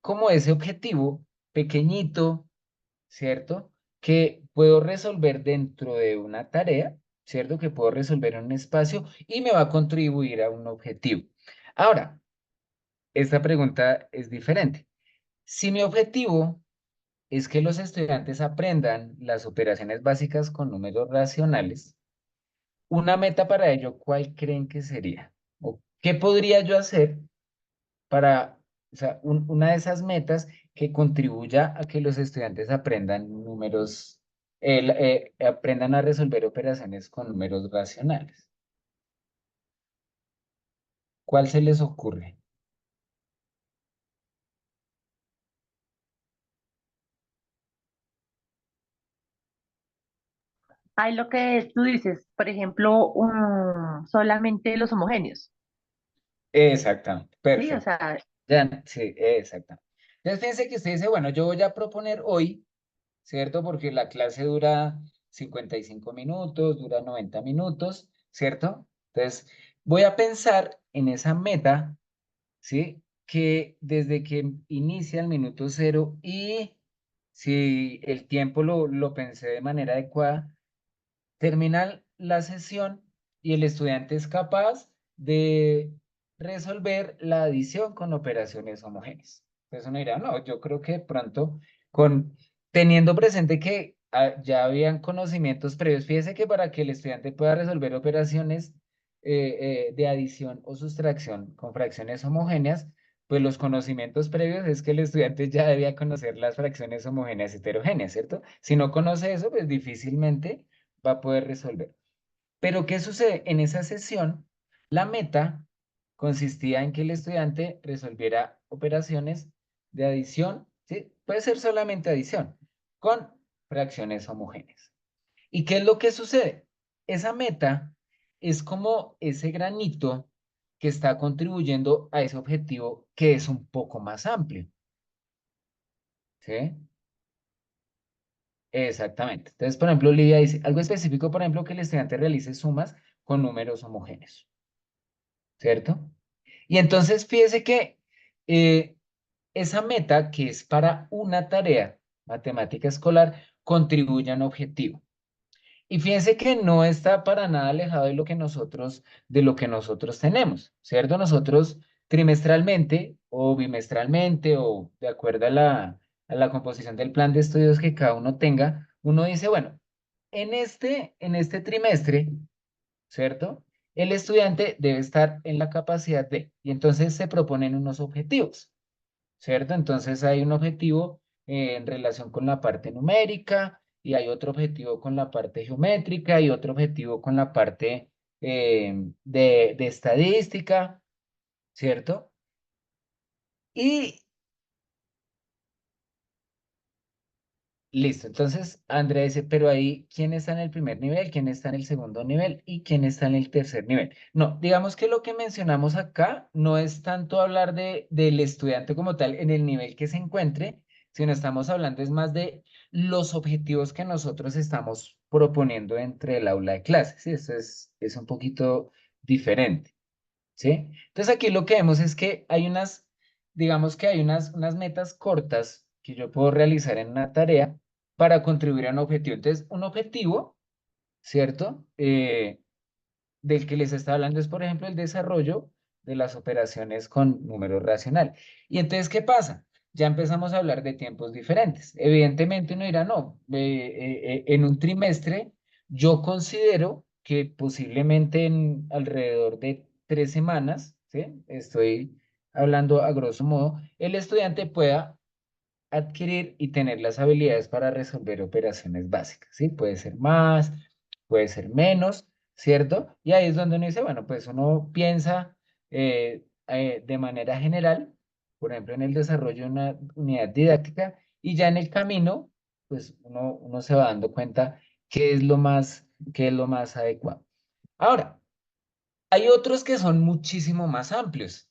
como ese objetivo pequeñito, ¿cierto? Que puedo resolver dentro de una tarea, ¿cierto? Que puedo resolver en un espacio y me va a contribuir a un objetivo. Ahora, esta pregunta es diferente. Si mi objetivo es que los estudiantes aprendan las operaciones básicas con números racionales. Una meta para ello, ¿cuál creen que sería? ¿O qué podría yo hacer para, o sea, una de esas metas que contribuya a que los estudiantes aprendan números, aprendan a resolver operaciones con números racionales? ¿Cuál se les ocurre? Hay lo que tú dices, por ejemplo, solamente los homogéneos, Exactamente, ¿sí? O perfecto. sea, Ya, sí, exactamente. Entonces fíjense que usted dice, bueno, yo voy a proponer hoy, ¿cierto? Porque la clase dura 55 minutos, dura 90 minutos, ¿cierto? Entonces, voy a pensar en esa meta, ¿sí? Que desde que inicia el minuto cero y si el tiempo lo pensé de manera adecuada, termina la sesión y el estudiante es capaz de resolver la adición con operaciones homogéneas. Entonces uno dirá, no, yo creo que de pronto, teniendo presente que ya habían conocimientos previos, fíjese que para que el estudiante pueda resolver operaciones de adición o sustracción con fracciones homogéneas, pues los conocimientos previos es que el estudiante ya debía conocer las fracciones homogéneas heterogéneas, ¿cierto? Si no conoce eso, pues difícilmente va a poder resolver. Pero ¿qué sucede? En esa sesión, la meta consistía en que el estudiante resolviera operaciones de adición, ¿sí? Puede ser solamente adición, con fracciones homogéneas. ¿Y qué es lo que sucede? Esa meta es como ese granito que está contribuyendo a ese objetivo que es un poco más amplio, ¿sí? Exactamente. Entonces, por ejemplo, Lidia dice algo específico, por ejemplo, que el estudiante realice sumas con números homogéneos, ¿cierto? Y entonces, fíjese que eh, esa meta, que es para una tarea matemática escolar, contribuye a un objetivo. Y fíjense que no está para nada alejado de lo que nosotros tenemos, ¿cierto? Nosotros trimestralmente o bimestralmente o de acuerdo a la composición del plan de estudios que cada uno tenga, uno dice, bueno, en este trimestre, ¿cierto? El estudiante debe estar en la capacidad de, y entonces se proponen unos objetivos, ¿cierto? Entonces hay un objetivo en relación con la parte numérica y hay otro objetivo con la parte geométrica y otro objetivo con la parte de estadística, ¿cierto? Y listo, entonces Andrea dice, pero ahí, ¿quién está en el primer nivel? ¿Quién está en el segundo nivel? ¿Y quién está en el tercer nivel? No, digamos que lo que mencionamos acá no es tanto hablar del estudiante como tal en el nivel que se encuentre, sino estamos hablando es más de los objetivos que nosotros estamos proponiendo entre el aula de clases. ¿Sí? Esto es un poquito diferente, ¿sí? Entonces aquí lo que vemos es que hay digamos que hay unas metas cortas que yo puedo realizar en una tarea para contribuir a un objetivo. Entonces, un objetivo, ¿cierto? Del que les está hablando es, por ejemplo, el desarrollo de las operaciones con números racionales. Y entonces, ¿qué pasa? Ya empezamos a hablar de tiempos diferentes. Evidentemente uno dirá, no, en un trimestre yo considero que posiblemente en alrededor de 3 semanas, ¿sí? Estoy hablando a grosso modo, el estudiante pueda adquirir y tener las habilidades para resolver operaciones básicas, ¿sí? Puede ser más, puede ser menos, ¿cierto? Y ahí es donde uno dice, bueno, pues uno piensa de manera general, por ejemplo, en el desarrollo de una unidad didáctica y ya en el camino, pues uno se va dando cuenta qué es lo más adecuado. Ahora, hay otros que son muchísimo más amplios,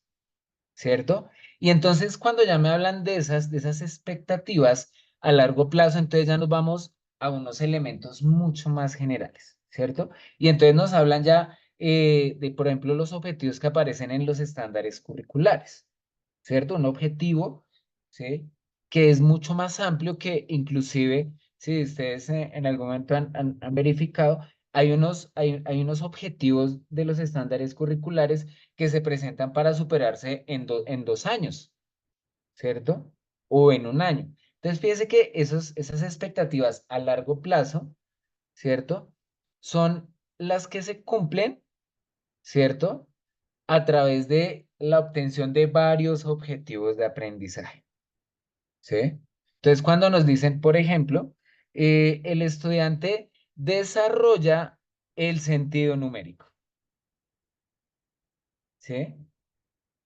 ¿cierto? Y entonces cuando ya me hablan de esas expectativas a largo plazo, entonces ya nos vamos a unos elementos mucho más generales, ¿cierto? Y entonces nos hablan ya de, por ejemplo, los objetivos que aparecen en los estándares curriculares, ¿cierto? Un objetivo, ¿sí? Que es mucho más amplio que inclusive, si ustedes en algún momento han verificado, hay unos objetivos de los estándares curriculares que se presentan para superarse en 2 años, ¿cierto? O en un año. Entonces, fíjese que esas expectativas a largo plazo, ¿cierto? Son las que se cumplen, ¿cierto? A través de la obtención de varios objetivos de aprendizaje, ¿sí? Entonces, cuando nos dicen, por ejemplo, el estudiante desarrolla el sentido numérico, ¿sí?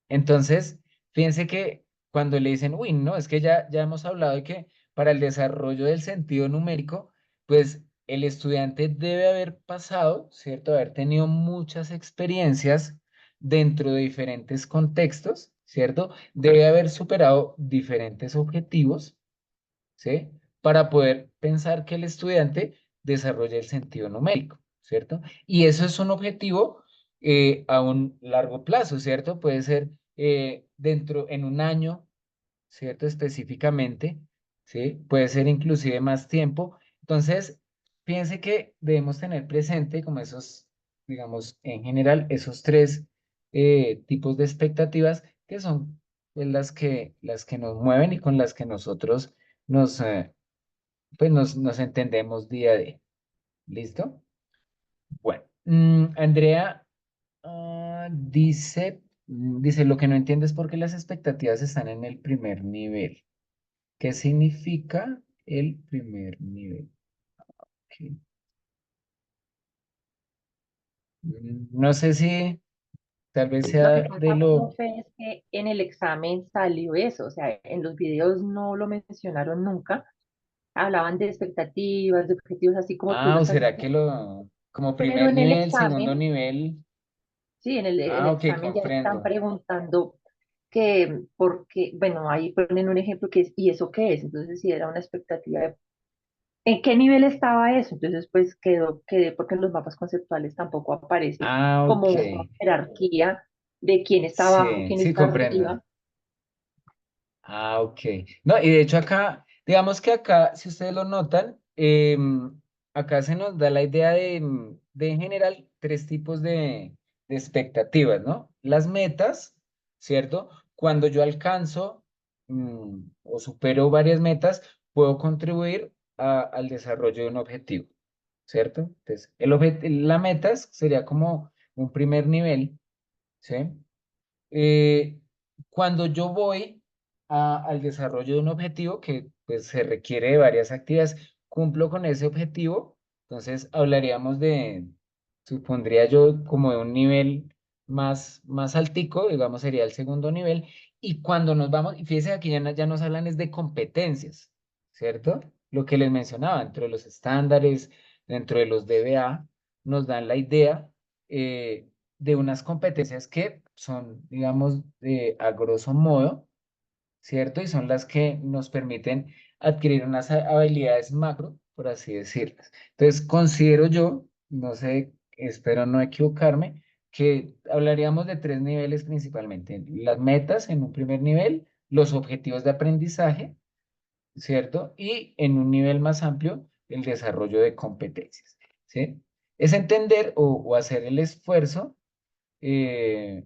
Entonces, fíjense que cuando le dicen, uy, no, es que ya hemos hablado de que para el desarrollo del sentido numérico, pues el estudiante debe haber pasado, ¿cierto? Haber tenido muchas experiencias dentro de diferentes contextos, ¿cierto? Debe haber superado diferentes objetivos, ¿sí? Para poder pensar que el estudiante desarrolla el sentido numérico, ¿cierto? Y eso es un objetivo a un largo plazo, ¿cierto? Puede ser en un año, ¿cierto? Específicamente, ¿sí? Puede ser inclusive más tiempo. Entonces, fíjense que debemos tener presente como esos, digamos, en general, esos tres tipos de expectativas que son pues, las que nos mueven y con las que nosotros nos, pues nos entendemos día a día. ¿Listo? Bueno, Andrea dice, lo que no entiende es por qué las expectativas están en el primer nivel. ¿Qué significa el primer nivel? Ok. No sé si tal vez Lo que sea de pasa, lo... profe, es que en el examen salió eso, o sea, en los videos no lo mencionaron nunca, hablaban de expectativas, de objetivos, así como tú lo ¿O estás será que diciendo, como pero primer en el nivel, segundo examen, nivel? sí, en el Ok, examen ya están comprendo. preguntando que, porque, bueno, ahí ponen un ejemplo que es, ¿y eso qué es? Entonces, si era una expectativa de, ¿en qué nivel estaba eso? Entonces, pues quedé porque en los mapas conceptuales tampoco aparece como Ok. una jerarquía de quién está abajo, Sí, quién sí, está comprendo. arriba. Ok. No, y de hecho acá, digamos que acá, si ustedes lo notan, acá se nos da la idea de en general tres tipos de expectativas, ¿no? Las metas, ¿cierto? Cuando yo alcanzo o supero varias metas, puedo contribuir al desarrollo de un objetivo, ¿cierto? Entonces, la meta sería como un primer nivel, ¿sí? eh, Cuando yo voy al desarrollo de un objetivo que pues, se requiere de varias actividades, cumplo con ese objetivo, entonces hablaríamos supondría yo, como de un nivel más altico, digamos, sería el segundo nivel, y cuando nos vamos, y fíjense, aquí ya nos hablan es de competencias, ¿cierto? Lo que les mencionaba, dentro de los estándares, dentro de los DBA, nos dan la idea de unas competencias que son, digamos, a grosso modo, ¿cierto? Y son las que nos permiten adquirir unas habilidades macro, por así decirlas. Entonces, considero yo, no sé, espero no equivocarme, que hablaríamos de tres niveles principalmente. Las metas en un primer nivel, los objetivos de aprendizaje, ¿cierto? Y en un nivel más amplio, el desarrollo de competencias, ¿sí? Es entender o hacer el esfuerzo eh,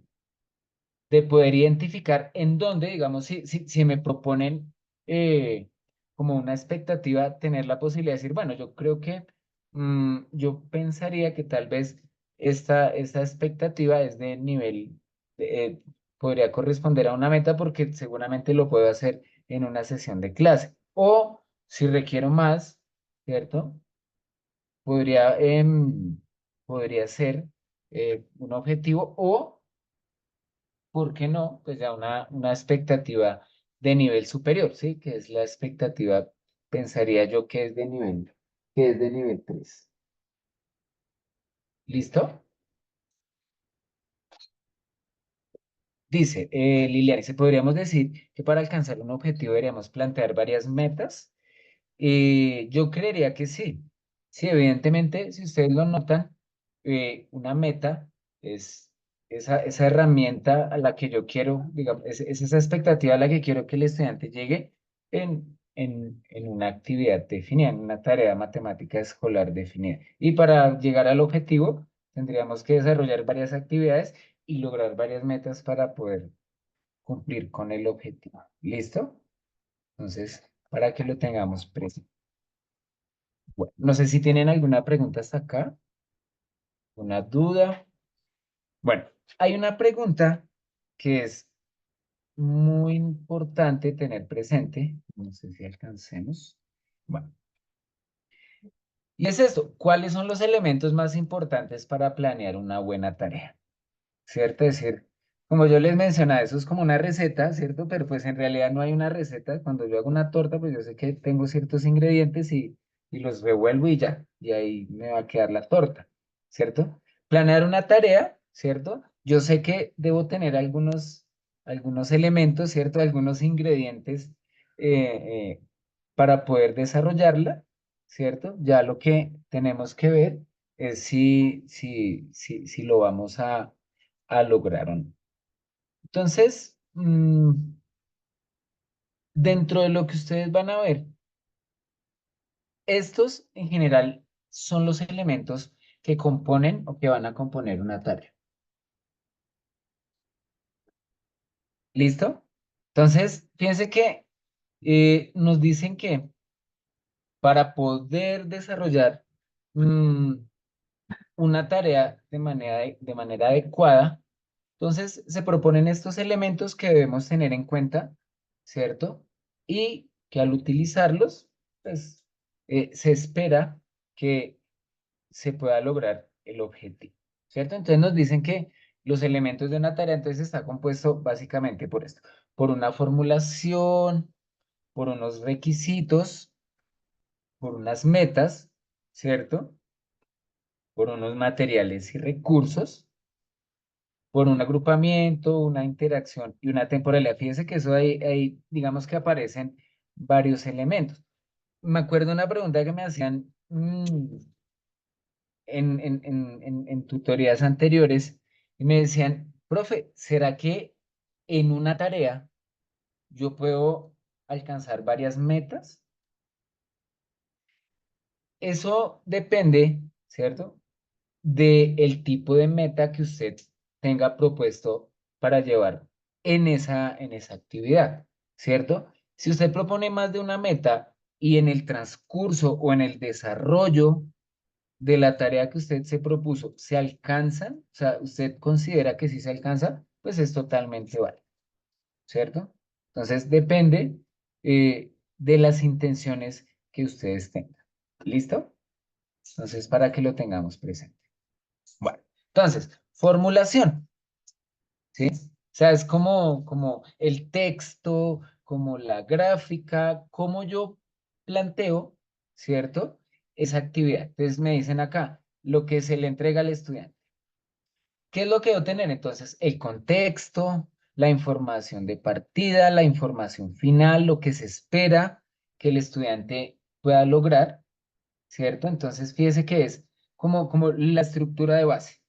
de poder identificar en dónde, digamos, si me proponen como una expectativa, tener la posibilidad de decir, bueno, yo creo que yo pensaría que tal vez esta expectativa es de nivel, podría corresponder a una meta porque seguramente lo puedo hacer en una sesión de clase. O si requiero más, ¿cierto? Podría, podría ser un objetivo o ¿por qué no? Pues ya una expectativa de nivel superior, ¿sí? Que es la expectativa, pensaría yo que es de nivel 3. ¿Listo? Dice Liliana, dice, podríamos decir que para alcanzar un objetivo deberíamos plantear varias metas. Yo creería que sí. Sí, evidentemente, si ustedes lo notan, una meta es esa herramienta a la que yo quiero, digamos, es esa expectativa a la que quiero que el estudiante llegue en una actividad definida, en una tarea matemática escolar definida. Y para llegar al objetivo, tendríamos que desarrollar varias actividades y lograr varias metas para poder cumplir con el objetivo. ¿Listo? Entonces, para que lo tengamos presente. Bueno, no sé si tienen alguna pregunta hasta acá, una duda. Bueno, hay una pregunta que es muy importante tener presente. No sé si alcancemos. Bueno, y es esto, ¿cuáles son los elementos más importantes para planear una buena tarea? ¿Cierto? Es decir, como yo les mencionaba, eso es como una receta, ¿cierto? Pero pues en realidad no hay una receta. Cuando yo hago una torta, pues yo sé que tengo ciertos ingredientes y los revuelvo y ya, y ahí me va a quedar la torta, ¿cierto? Planear una tarea, ¿cierto? Yo sé que debo tener algunos elementos, ¿cierto? Algunos ingredientes eh, para poder desarrollarla, ¿cierto? Ya lo que tenemos que ver es si lo vamos a lograr o no. Entonces, dentro de lo que ustedes van a ver, estos en general son los elementos que componen o que van a componer una tarea. ¿Listo? Entonces, fíjense que nos dicen que para poder desarrollar una tarea de manera adecuada, entonces se proponen estos elementos que debemos tener en cuenta, ¿cierto? Y que al utilizarlos, pues se espera que se pueda lograr el objetivo, ¿cierto? Entonces nos dicen que los elementos de una tarea entonces está compuesto básicamente por esto, por una formulación, por unos requisitos, por unas metas, ¿cierto? Por unos materiales y recursos, por un agrupamiento, una interacción y una temporalidad. Fíjense que eso ahí digamos que aparecen varios elementos. Me acuerdo una pregunta que me hacían en tutorías anteriores y me decían, profe, ¿será que en una tarea yo puedo alcanzar varias metas? Eso depende, ¿cierto? Del tipo de meta que usted tenga propuesto para llevar en esa actividad, ¿cierto? Si usted propone más de una meta y en el transcurso o en el desarrollo de la tarea que usted se propuso se alcanzan, o sea, usted considera que sí se alcanza, pues es totalmente válido, ¿cierto? Entonces depende de las intenciones que ustedes tengan. ¿Listo? Entonces, para que lo tengamos presente. Bueno, entonces, formulación, ¿sí? O sea, es como el texto, como la gráfica, como yo planteo, ¿cierto? Esa actividad. Entonces me dicen acá, lo que se le entrega al estudiante. ¿Qué es lo que debo tener? Entonces, el contexto, la información de partida, la información final, lo que se espera que el estudiante pueda lograr, ¿cierto? Entonces, fíjese que es como la estructura de base.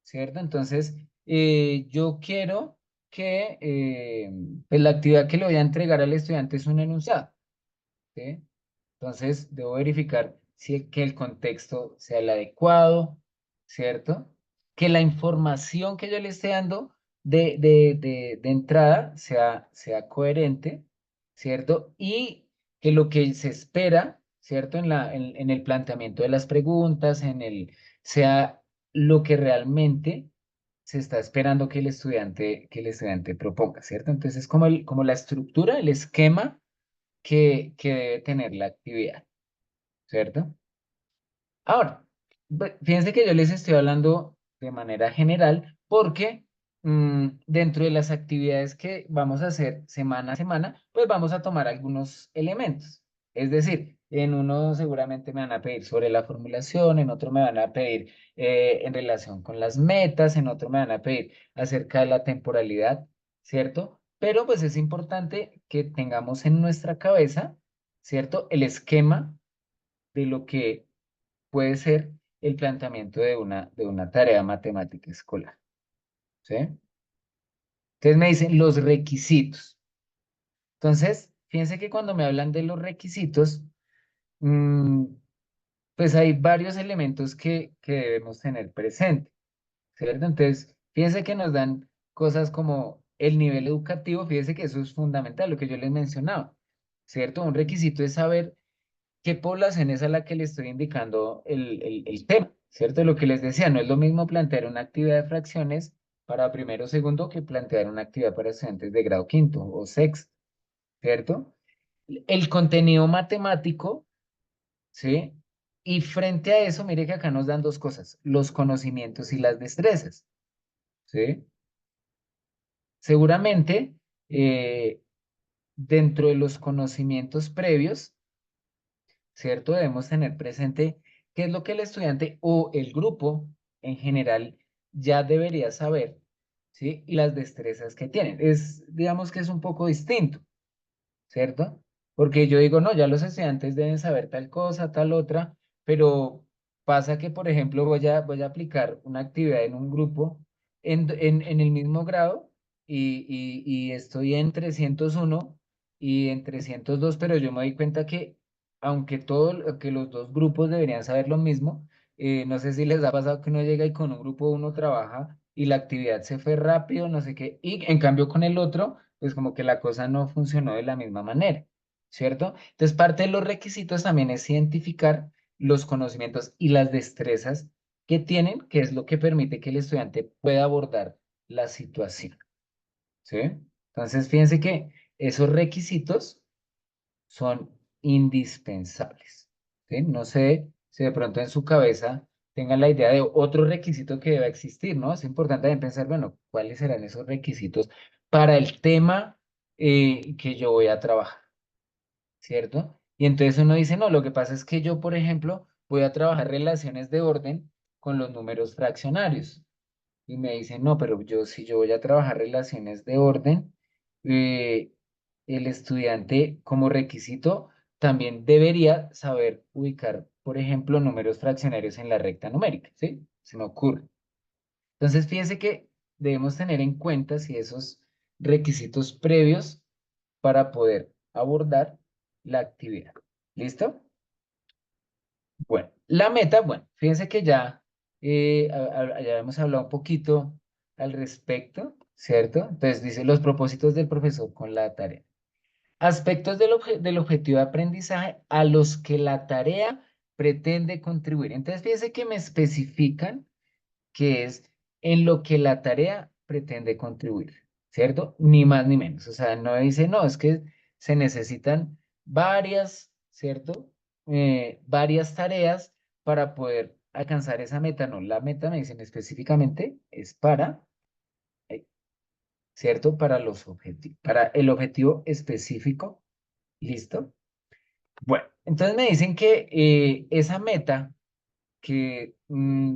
¿Cierto? Entonces, yo quiero que pues la actividad que le voy a entregar al estudiante es un enunciado, ¿sí? Entonces, debo verificar que el contexto sea el adecuado, ¿cierto? Que la información que yo le esté dando de entrada sea coherente, ¿cierto? Y que lo que se espera, ¿cierto? En el planteamiento de las preguntas, sea lo que realmente se está esperando que el estudiante proponga, ¿cierto? Entonces, como la estructura, el esquema que debe tener la actividad, ¿cierto? Ahora, fíjense que yo les estoy hablando de manera general porque dentro de las actividades que vamos a hacer semana a semana, pues vamos a tomar algunos elementos. Es decir, en uno seguramente me van a pedir sobre la formulación, en otro me van a pedir en relación con las metas, en otro me van a pedir acerca de la temporalidad, ¿cierto? Pero pues es importante que tengamos en nuestra cabeza, ¿cierto? El esquema de lo que puede ser el planteamiento de una tarea matemática escolar, ¿sí? Entonces me dicen los requisitos. Entonces, fíjense que cuando me hablan de los requisitos, mm, pues hay varios elementos que debemos tener presente, ¿cierto? Entonces, fíjense que nos dan cosas como el nivel educativo, fíjense que eso es fundamental, lo que yo les mencionaba. ¿cierto? Un requisito es saber qué población es a la que le estoy indicando el tema, ¿cierto? Lo que les decía, no es lo mismo plantear una actividad de fracciones para primero o segundo que plantear una actividad para estudiantes de grado quinto o sexto, ¿cierto? El contenido matemático, ¿sí? Y frente a eso, mire que acá nos dan dos cosas, los conocimientos y las destrezas, ¿sí? Seguramente, dentro de los conocimientos previos, ¿cierto? Debemos tener presente qué es lo que el estudiante o el grupo en general ya debería saber, ¿sí? Y las destrezas que tienen. Digamos que es un poco distinto, ¿cierto? Porque yo digo, no, ya los estudiantes deben saber tal cosa, tal otra, pero pasa que, por ejemplo, voy a aplicar una actividad en un grupo en el mismo grado y estoy en 301 y en 302, pero yo me doy cuenta que aunque que los dos grupos deberían saber lo mismo, no sé si les ha pasado que uno llega y con un grupo uno trabaja y la actividad se fue rápido, no sé qué, y en cambio con el otro pues como que la cosa no funcionó de la misma manera, ¿cierto? Entonces, parte de los requisitos también es identificar los conocimientos y las destrezas que tienen, que es lo que permite que el estudiante pueda abordar la situación, ¿sí? Entonces, fíjense que esos requisitos son indispensables, ¿sí? No sé si de pronto en su cabeza tengan la idea de otro requisito que deba existir, ¿no? Es importante también pensar, bueno, ¿cuáles serán esos requisitos para el tema que yo voy a trabajar, ¿cierto? Y entonces uno dice, no, lo que pasa es que yo, por ejemplo, voy a trabajar relaciones de orden con los números fraccionarios. Y me dicen, no, pero si yo voy a trabajar relaciones de orden, eh, el estudiante como requisito también debería saber ubicar, por ejemplo, números fraccionarios en la recta numérica, ¿sí? Se me ocurre. Entonces, fíjense que debemos tener en cuenta si esos requisitos previos para poder abordar la actividad. ¿Listo? Bueno, la meta, bueno, fíjense que ya hemos hablado un poquito al respecto, ¿cierto? Entonces dice los propósitos del profesor con la tarea. Aspectos del objetivo de aprendizaje a los que la tarea pretende contribuir. Entonces fíjense que me especifican que es en lo que la tarea pretende contribuir, ¿cierto? Ni más ni menos. O sea, no dice, no, es que se necesitan varias, ¿cierto? Varias tareas para poder alcanzar esa meta. No, la meta, me dicen específicamente, es eh, ¿cierto? Para los objetivos, para el objetivo específico. ¿Listo? Bueno, entonces me dicen que esa meta, que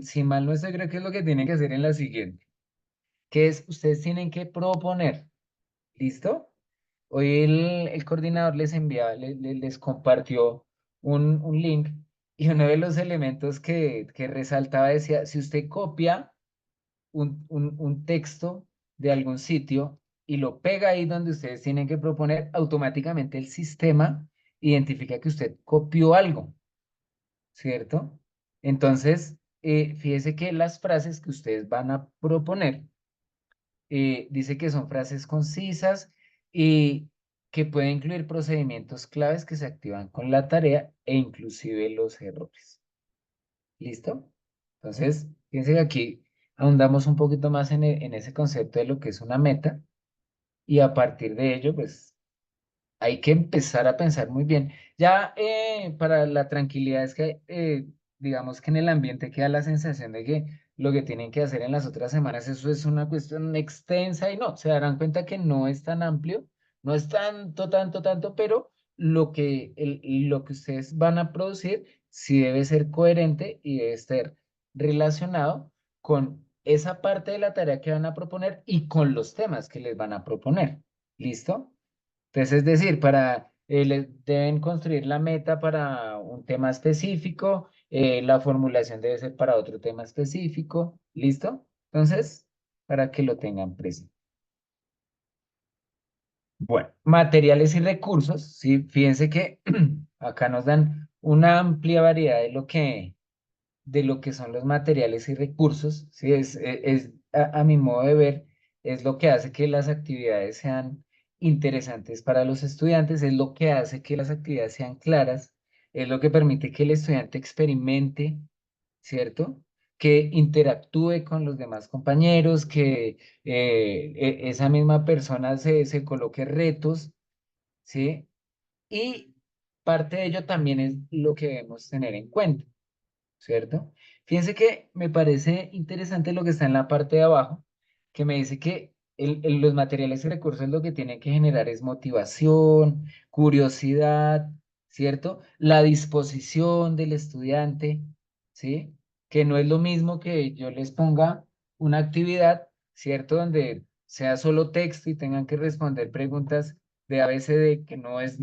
si mal no estoy, creo que es lo que tienen que hacer en la siguiente, que es, ustedes tienen que proponer, ¿listo? Hoy el coordinador les les compartió un link y uno de los elementos que resaltaba decía, si usted copia un texto de algún sitio y lo pega ahí donde ustedes tienen que proponer, automáticamente el sistema identifica que usted copió algo, ¿cierto? Entonces, fíjese que las frases que ustedes van a proponer, dice que son frases concisas y que pueden incluir procedimientos claves que se activan con la tarea e inclusive los errores. ¿Listo? Entonces, fíjense que aquí ahondamos un poquito más en ese concepto de lo que es una meta y a partir de ello, pues hay que empezar a pensar muy bien. Ya para la tranquilidad es que digamos que en el ambiente queda la sensación de que lo que tienen que hacer en las otras semanas, eso es una cuestión extensa y no, se darán cuenta que no es tan amplio, no es tanto, pero lo que ustedes van a producir sí debe ser coherente y debe estar relacionado con esa parte de la tarea que van a proponer y con los temas que les van a proponer. ¿Listo? Entonces, es decir, deben construir la meta para un tema específico, la formulación debe ser para otro tema específico, ¿listo? Entonces, para que lo tengan presente. Bueno, materiales y recursos, ¿sí? Fíjense que acá nos dan una amplia variedad de lo que son los materiales y recursos, ¿sí? A mi modo de ver, es lo que hace que las actividades sean interesantes para los estudiantes, es lo que hace que las actividades sean claras, es lo que permite que el estudiante experimente, ¿cierto? Que interactúe con los demás compañeros, que esa misma persona se coloque retos, ¿sí? Y parte de ello también es lo que debemos tener en cuenta, ¿cierto? Fíjense que me parece interesante lo que está en la parte de abajo, que me dice que los materiales y recursos lo que tienen que generar es motivación, curiosidad, ¿cierto? La disposición del estudiante, ¿sí? Que no es lo mismo que yo les ponga una actividad, ¿cierto? Donde sea solo texto y tengan que responder preguntas de ABCD, que no es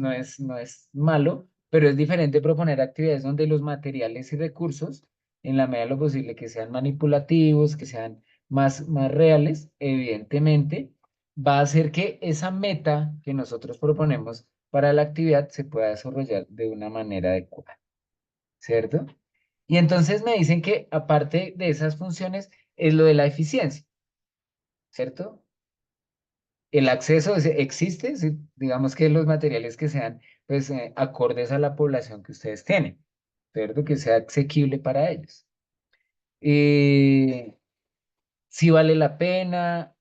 malo, pero es diferente proponer actividades donde los materiales y recursos, en la medida de lo posible, que sean manipulativos, que sean más reales, evidentemente, va a hacer que esa meta que nosotros proponemos para la actividad se pueda desarrollar de una manera adecuada, ¿cierto? Y entonces me dicen que aparte de esas funciones es lo de la eficiencia, ¿cierto? El acceso existe, sí, digamos que los materiales que sean pues acordes a la población que ustedes tienen, ¿cierto? Que sea asequible para ellos. Si vale la pena,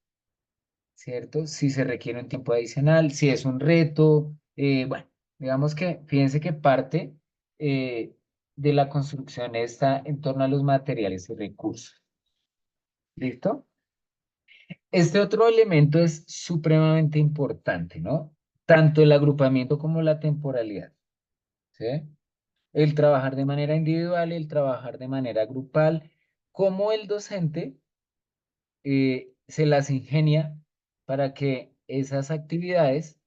¿cierto? Si se requiere un tiempo adicional, si es un reto, bueno, digamos que fíjense que parte de la construcción está en torno a los materiales y recursos. ¿Listo? Este otro elemento es supremamente importante, ¿no? Tanto el agrupamiento como la temporalidad, ¿sí? El trabajar de manera individual, el trabajar de manera grupal, como el docente se las ingenia para que esas actividades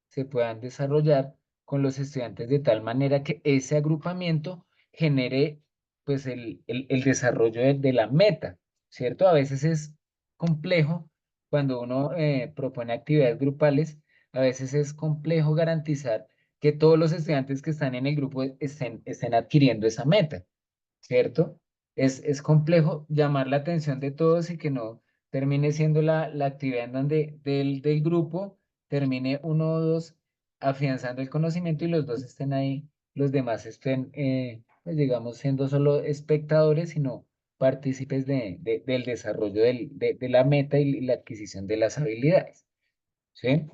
se puedan desarrollar con los estudiantes de tal manera que ese agrupamiento genere pues el desarrollo de la meta, ¿cierto? A veces es complejo cuando uno propone actividades grupales, a veces es complejo garantizar que todos los estudiantes que están en el grupo estén adquiriendo esa meta, ¿cierto? Es complejo llamar la atención de todos y que no termine siendo la actividad en donde del grupo termine uno o dos afianzando el conocimiento y los dos estén ahí, los demás estén, pues digamos, siendo solo espectadores, sino partícipes del desarrollo de la meta y la adquisición de las habilidades, ¿sí?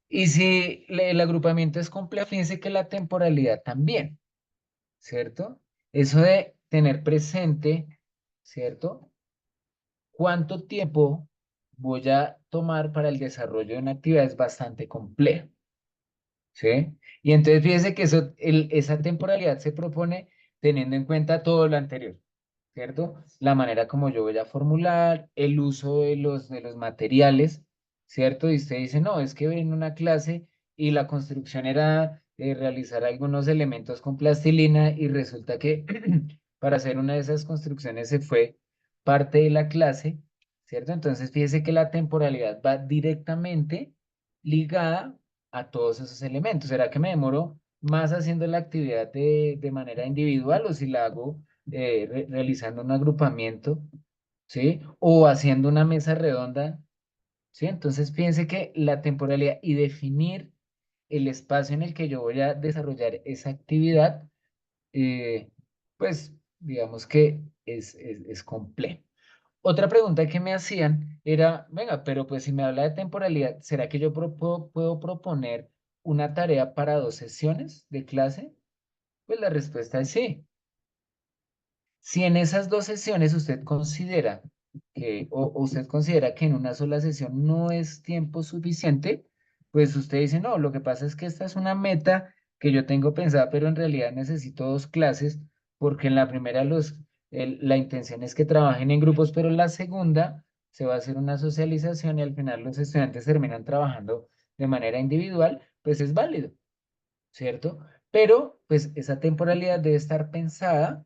Y si el agrupamiento es complejo, fíjense que la temporalidad también. ¿Cierto? Eso de tener presente, ¿cierto? ¿Cuánto tiempo voy a tomar para el desarrollo de una actividad? Es bastante complejo, ¿sí? Y entonces fíjese que esa temporalidad se propone teniendo en cuenta todo lo anterior, ¿cierto? La manera como yo voy a formular, el uso de los materiales, ¿cierto? Y usted dice, no, es que en una clase y la construcción era realizar algunos elementos con plastilina y resulta que para hacer una de esas construcciones se fue parte de la clase, ¿cierto? Entonces fíjese que la temporalidad va directamente ligada a todos esos elementos. ¿Será que me demoro más haciendo la actividad de manera individual o si la hago realizando un agrupamiento, ¿sí? O haciendo una mesa redonda, ¿sí? Entonces fíjense que la temporalidad y definir el espacio en el que yo voy a desarrollar esa actividad, eh, pues digamos que es complejo. Otra pregunta que me hacían era, venga, pero pues si me habla de temporalidad, ¿será que yo puedo proponer una tarea para 2 sesiones de clase? Pues la respuesta es sí. Si en esas 2 sesiones usted considera o usted considera que en una sola sesión no es tiempo suficiente, pues usted dice, no, lo que pasa es que esta es una meta que yo tengo pensada, pero en realidad necesito 2 clases, porque en la primera la intención es que trabajen en grupos, pero en la segunda se va a hacer una socialización y al final los estudiantes terminan trabajando de manera individual, pues es válido, ¿cierto? Pero pues esa temporalidad debe estar pensada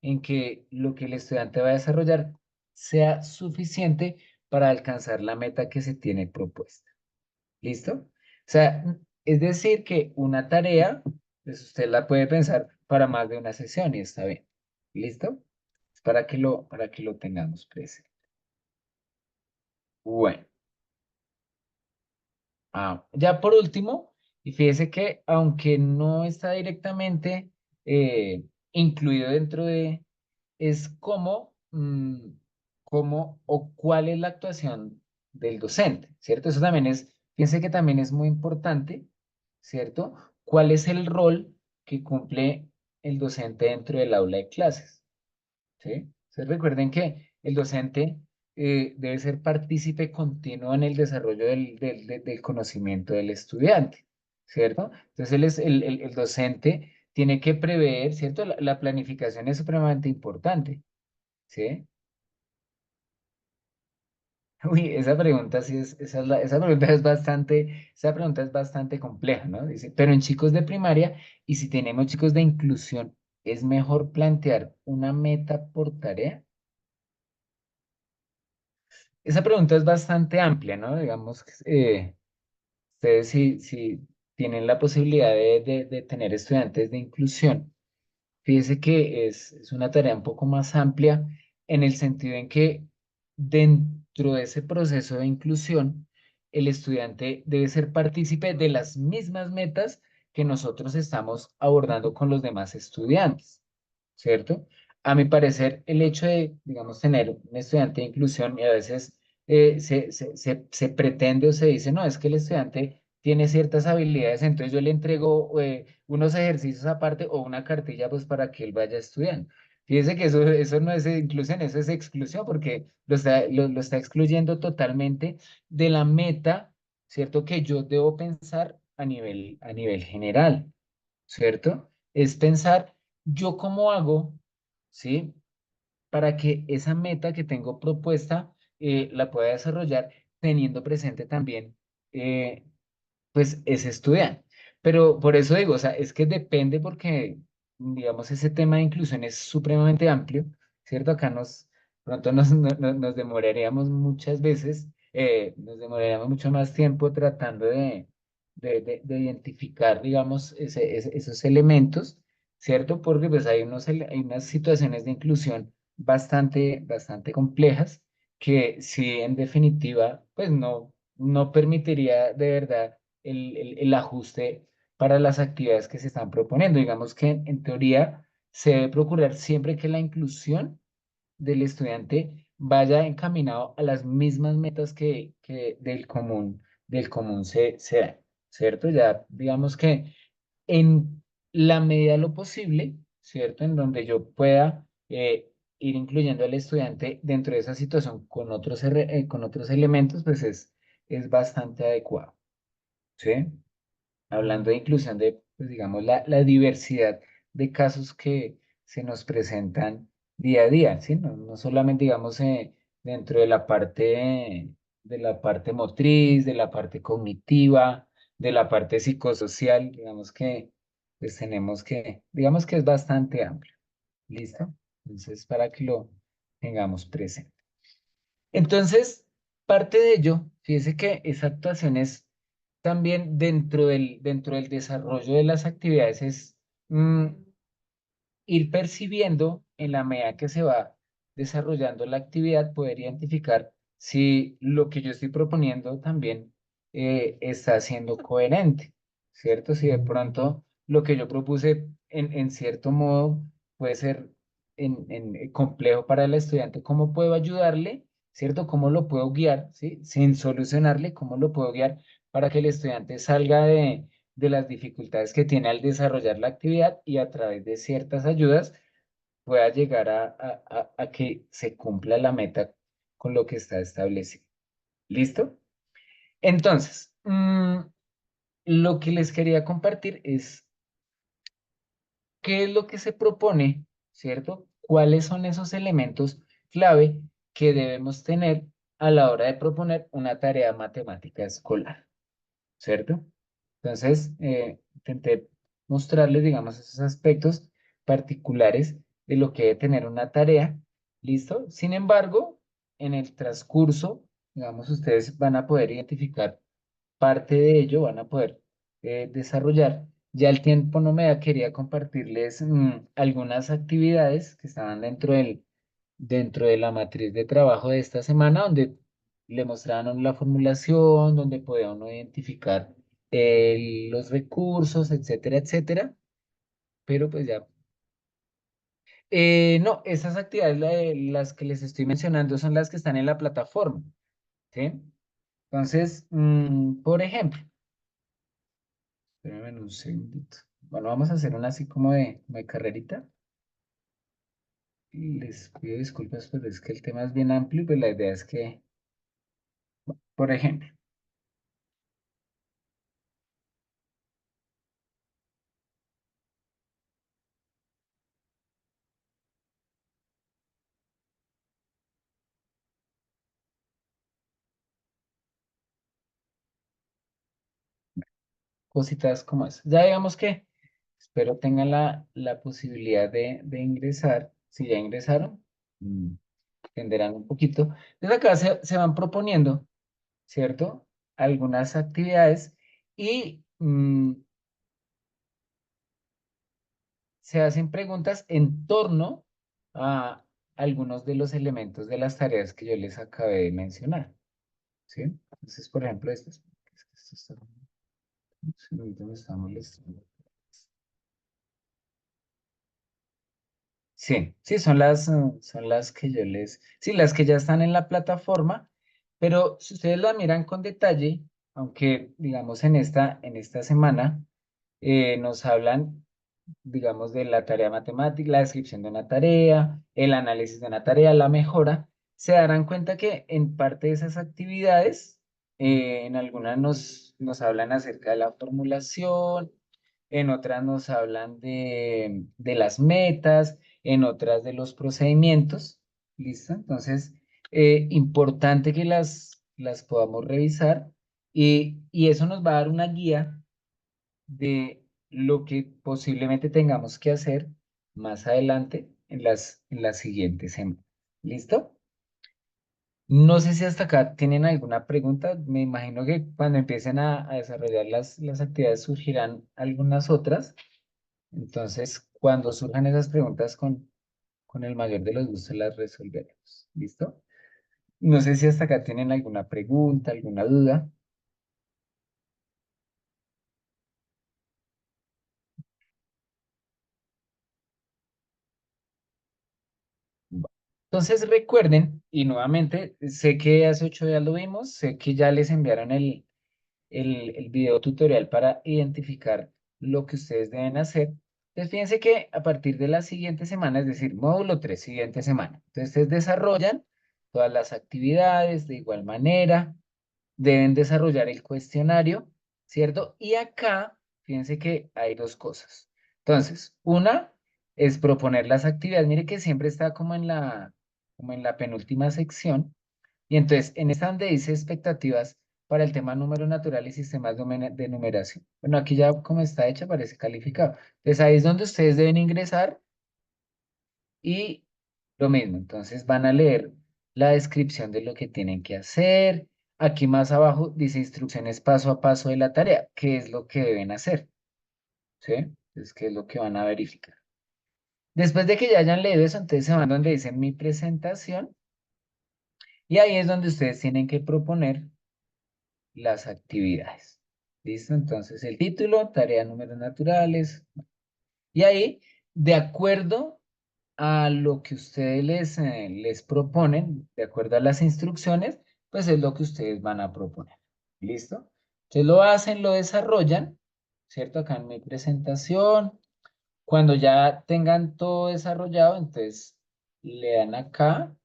en que lo que el estudiante va a desarrollar sea suficiente para alcanzar la meta que se tiene propuesta. ¿Listo? O sea, es decir, que una tarea, pues usted la puede pensar para más de una sesión y está bien. ¿Listo? Es para que lo tengamos presente. Bueno, Ya por último, y fíjese que aunque no está directamente incluido dentro de, es cómo o cuál es la actuación del docente, ¿cierto? Eso también fíjense que también es muy importante, ¿cierto? ¿Cuál es el rol que cumple el docente dentro del aula de clases? ¿Sí? Entonces recuerden que el docente debe ser partícipe continuo en el desarrollo del conocimiento del estudiante, ¿cierto? Entonces el docente tiene que prever, ¿cierto? La planificación es supremamente importante, ¿sí? Uy, esa pregunta sí esa pregunta es bastante compleja, ¿no? Dice, pero en chicos de primaria y si tenemos chicos de inclusión, ¿es mejor plantear una meta por tarea? Esa pregunta es bastante amplia, ¿no? Digamos, ustedes si tienen la posibilidad de tener estudiantes de inclusión, fíjese que es una tarea un poco más amplia en el sentido en que dentro de ese proceso de inclusión, el estudiante debe ser partícipe de las mismas metas que nosotros estamos abordando con los demás estudiantes, ¿cierto? A mi parecer, el hecho de, digamos, tener un estudiante de inclusión y a veces se pretende o se dice, no, es que el estudiante tiene ciertas habilidades, entonces yo le entrego unos ejercicios aparte o una cartilla pues para que él vaya estudiando. Fíjese que eso no es inclusión, eso es exclusión porque lo está excluyendo totalmente de la meta, ¿cierto? Que yo debo pensar a nivel general, ¿cierto? Es pensar, ¿yo cómo hago, sí? Para que esa meta que tengo propuesta la pueda desarrollar teniendo presente también eh, pues es estudiar. Pero por eso digo, o sea, es que depende porque, digamos, ese tema de inclusión es supremamente amplio, ¿cierto? Acá pronto nos demoraríamos muchas veces, nos demoraríamos mucho más tiempo tratando de identificar, digamos, esos elementos, ¿cierto? Porque pues hay unas situaciones de inclusión bastante complejas que sí, en definitiva, pues no permitiría de verdad el ajuste para las actividades que se están proponiendo. Digamos que en teoría se debe procurar siempre que la inclusión del estudiante vaya encaminado a las mismas metas que del común se dan, ¿cierto? Ya digamos que en la medida de lo posible, ¿cierto? En donde yo pueda ir incluyendo al estudiante dentro de esa situación con otros elementos, pues es bastante adecuado, ¿sí? Hablando de inclusión de, pues digamos, la diversidad de casos que se nos presentan día a día, ¿sí? No solamente, digamos, dentro de la parte motriz, de la parte cognitiva, de la parte psicosocial, digamos que, pues digamos que es bastante amplio, ¿listo? Entonces, para que lo tengamos presente. Entonces, parte de ello, fíjese que esa actuación es también dentro del desarrollo de las actividades, es mm, ir percibiendo en la medida que se va desarrollando la actividad, poder identificar si lo que yo estoy proponiendo también está siendo coherente, ¿cierto? Si de pronto lo que yo propuse en cierto modo puede ser complejo para el estudiante, ¿cómo puedo ayudarle? ¿Cierto? ¿Cómo lo puedo guiar? ¿Sí? Sin solucionarle, ¿cómo lo puedo guiar para que el estudiante salga de las dificultades que tiene al desarrollar la actividad y a través de ciertas ayudas pueda llegar a que se cumpla la meta con lo que está establecido? ¿Listo? Entonces, lo que les quería compartir es qué es lo que se propone, ¿cierto? ¿Cuáles son esos elementos clave que debemos tener a la hora de proponer una tarea matemática escolar? ¿Cierto? Entonces, intenté mostrarles, digamos, esos aspectos particulares de lo que debe tener una tarea, ¿listo? Sin embargo, en el transcurso, digamos, ustedes van a poder identificar parte de ello, van a poder desarrollar. Ya el tiempo no me da, quería compartirles algunas actividades que estaban dentro de la matriz de trabajo de esta semana, donde le mostraban la formulación, donde podía uno identificar los recursos, etcétera, etcétera. Pero pues ya. No, esas actividades, las que les estoy mencionando, son las que están en la plataforma, ¿sí? Entonces, por ejemplo, espérenme un segundito. Bueno, vamos a hacer una así como de carrerita. Les pido disculpas, pero es que el tema es bien amplio, pero la idea es que, por ejemplo, cositas como esas. Ya digamos que espero tengan la posibilidad de ingresar. Si ya ingresaron, entenderán un poquito. Entonces acá se van proponiendo, ¿cierto? Algunas actividades y se hacen preguntas en torno a algunos de los elementos de las tareas que yo les acabé de mencionar, ¿sí? Entonces, por ejemplo, estas. Es que esto está, ahorita me está molestando. Sí, sí, son las que yo les, sí, las que ya están en la plataforma, pero si ustedes la miran con detalle, aunque digamos en esta semana nos hablan, digamos, de la tarea matemática, la descripción de una tarea, el análisis de una tarea, la mejora, se darán cuenta que en parte de esas actividades, en algunas nos hablan acerca de la formulación, en otras nos hablan de las metas, en otras de los procedimientos. ¿Listo? Entonces, importante que las podamos revisar y eso nos va a dar una guía de lo que posiblemente tengamos que hacer más adelante en las siguientes semanas. ¿Listo? No sé si hasta acá tienen alguna pregunta. Me imagino que cuando empiecen a desarrollar las actividades surgirán algunas otras. Entonces, cuando surjan esas preguntas con el mayor de los gustos las resolveremos. ¿Listo? No sé si hasta acá tienen alguna pregunta, alguna duda. Va. Entonces recuerden, y nuevamente, sé que hace 8 días lo vimos, sé que ya les enviaron el video tutorial para identificar lo que ustedes deben hacer. Entonces fíjense que a partir de la siguiente semana, es decir, módulo 3, siguiente semana, entonces ustedes desarrollan todas las actividades de igual manera, deben desarrollar el cuestionario, ¿cierto? Y acá, fíjense que hay dos cosas. Entonces, una es proponer las actividades. Mire que siempre está como en la penúltima sección. Y entonces, en esta donde dice expectativas para el tema números naturales y sistemas de numeración. Bueno, aquí ya como está hecha, parece calificado. Entonces, ahí es donde ustedes deben ingresar y lo mismo. Entonces, van a leer la descripción de lo que tienen que hacer. Aquí más abajo dice instrucciones paso a paso de la tarea, qué es lo que deben hacer, ¿sí? Entonces, qué es lo que van a verificar. Después de que ya hayan leído eso, entonces se van donde dice mi presentación y ahí es donde ustedes tienen que proponer las actividades. ¿Listo? Entonces el título, tarea números naturales. Y ahí, de acuerdo a lo que ustedes les proponen, de acuerdo a las instrucciones, pues es lo que ustedes van a proponer. ¿Listo? Entonces lo hacen, lo desarrollan, ¿cierto? Acá en mi presentación. Cuando ya tengan todo desarrollado, entonces le dan acá,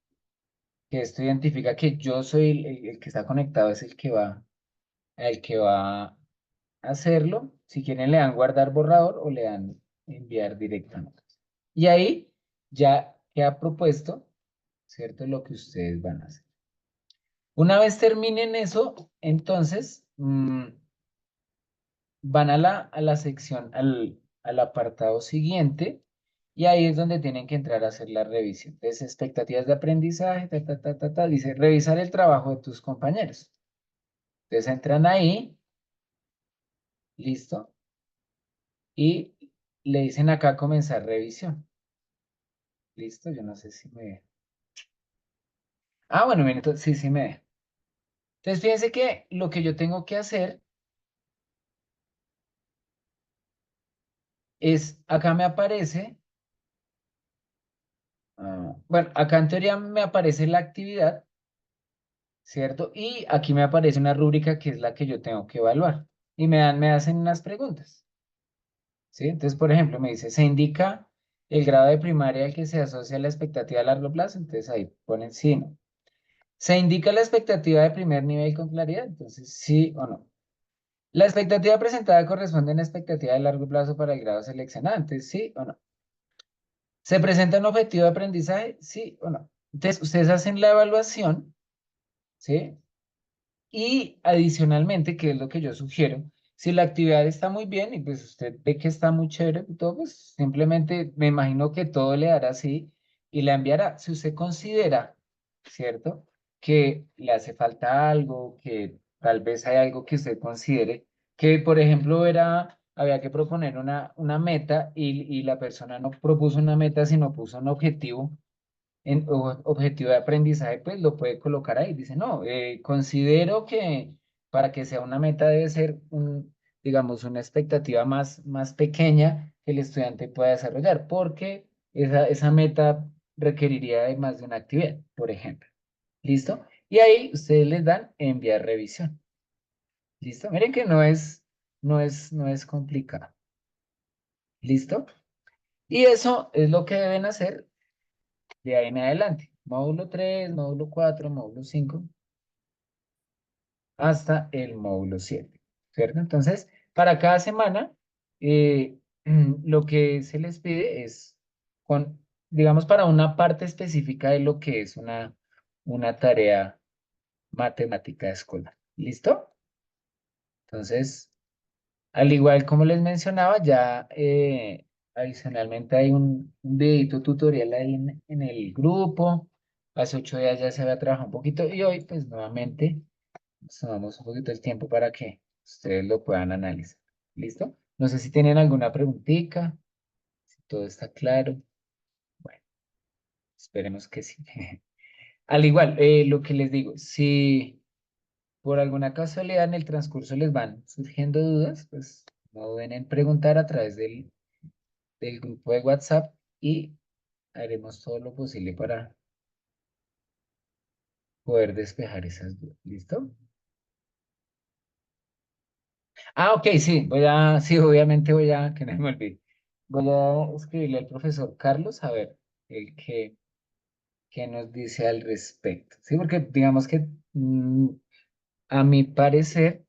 que esto identifica que yo soy el que está conectado, es el que va a hacerlo. Si quieren le dan guardar borrador o le dan enviar directamente. Y ahí ya queda propuesto, ¿cierto? Lo que ustedes van a hacer. Una vez terminen eso, entonces van a la sección, al apartado siguiente, y ahí es donde tienen que entrar a hacer la revisión. Entonces, expectativas de aprendizaje, dice, revisar el trabajo de tus compañeros. Entonces entran ahí, listo, y le dicen acá comenzar revisión. Listo, yo no sé si me... Ah, bueno, bien, entonces sí me deja. Entonces, fíjense que lo que yo tengo que hacer es, acá me aparece, bueno, acá en teoría me aparece la actividad, ¿cierto? Y aquí me aparece una rúbrica que es la que yo tengo que evaluar. Y me hacen unas preguntas, ¿sí? Entonces, por ejemplo, me dice, se indica el grado de primaria al que se asocia la expectativa a largo plazo. Entonces ahí ponen sí, no. ¿Se indica la expectativa de primer nivel con claridad? Entonces, sí o no. La expectativa presentada corresponde a una expectativa de largo plazo para el grado seleccionado. Entonces, sí o no. ¿Se presenta un objetivo de aprendizaje? Sí o no. Entonces, ustedes hacen la evaluación, ¿sí? Y adicionalmente, que es lo que yo sugiero, si la actividad está muy bien y pues usted ve que está muy chévere y todo, pues simplemente me imagino que todo le dará así y la enviará. Si usted considera, ¿cierto? Que le hace falta algo, que tal vez hay algo que usted considere, que por ejemplo había que proponer una meta y la persona no propuso una meta, sino puso un objetivo objetivo de aprendizaje, pues lo puede colocar ahí. Dice, no, considero que para que sea una meta debe ser digamos, una expectativa más pequeña que el estudiante pueda desarrollar, porque esa meta requeriría de más de una actividad, por ejemplo. ¿Listo? Y ahí ustedes les dan enviar revisión. ¿Listo? Miren que no es complicado. ¿Listo? Y eso es lo que deben hacer de ahí en adelante. Módulo 3, módulo 4, módulo 5, hasta el módulo 7, ¿cierto? Entonces, para cada semana, lo que se les pide es, digamos, para una parte específica de lo que es una tarea matemática escolar. ¿Listo? Entonces, al igual como les mencionaba, ya adicionalmente hay un videito tutorial ahí en el grupo. Hace 8 días ya se había trabajado un poquito y hoy pues nuevamente nos tomamos un poquito el tiempo para que ustedes lo puedan analizar. ¿Listo? No sé si tienen alguna preguntita, si todo está claro. Bueno, esperemos que sí. Al igual, lo que les digo, si por alguna casualidad en el transcurso les van surgiendo dudas, pues no duden en preguntar a través del grupo de WhatsApp y haremos todo lo posible para poder despejar esas dudas. ¿Listo? Ah, ok, sí, sí, obviamente que no me olvide. Voy a escribirle al profesor Carlos a ver el qué nos dice al respecto. Sí, porque digamos que a mi parecer,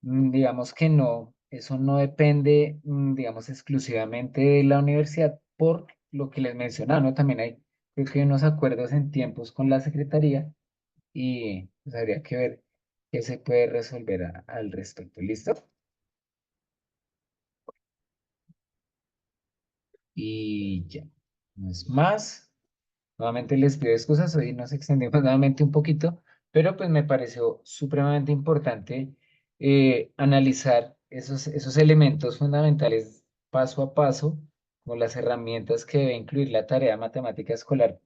digamos que no, eso no depende, digamos, exclusivamente de la universidad por lo que les mencionaba, ¿no? También creo que hay unos acuerdos en tiempos con la secretaría y pues habría que ver qué se puede resolver al respecto. ¿Listo? Y ya, no es más. Nuevamente les pido excusas, hoy nos extendimos nuevamente un poquito, pero pues me pareció supremamente importante analizar esos elementos fundamentales paso a paso, como las herramientas que debe incluir la tarea de matemática escolar,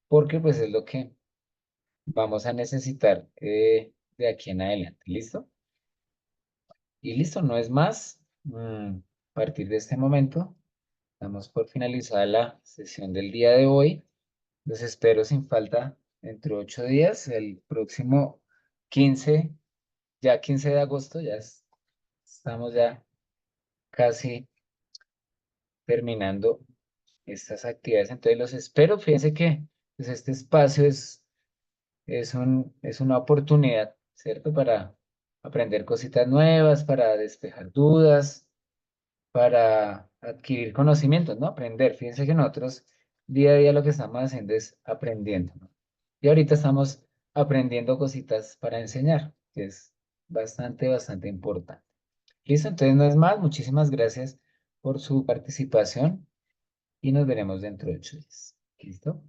porque pues es lo que vamos a necesitar de aquí en adelante. ¿Listo? Y listo, no es más. A partir de este momento, damos por finalizada la sesión del día de hoy. Los espero sin falta dentro de 8 días, el próximo 15, ya 15 de agosto, estamos ya casi terminando estas actividades. Entonces los espero. Fíjense que pues, este espacio es una oportunidad, ¿cierto? Para aprender cositas nuevas, para despejar dudas, para adquirir conocimientos, ¿no? Aprender. Fíjense que nosotros día a día lo que estamos haciendo es aprendiendo, ¿no? Y ahorita estamos aprendiendo cositas para enseñar, que es bastante importante. Listo, entonces no es más. Muchísimas gracias por su participación y nos veremos dentro de 8 días. ¿Listo?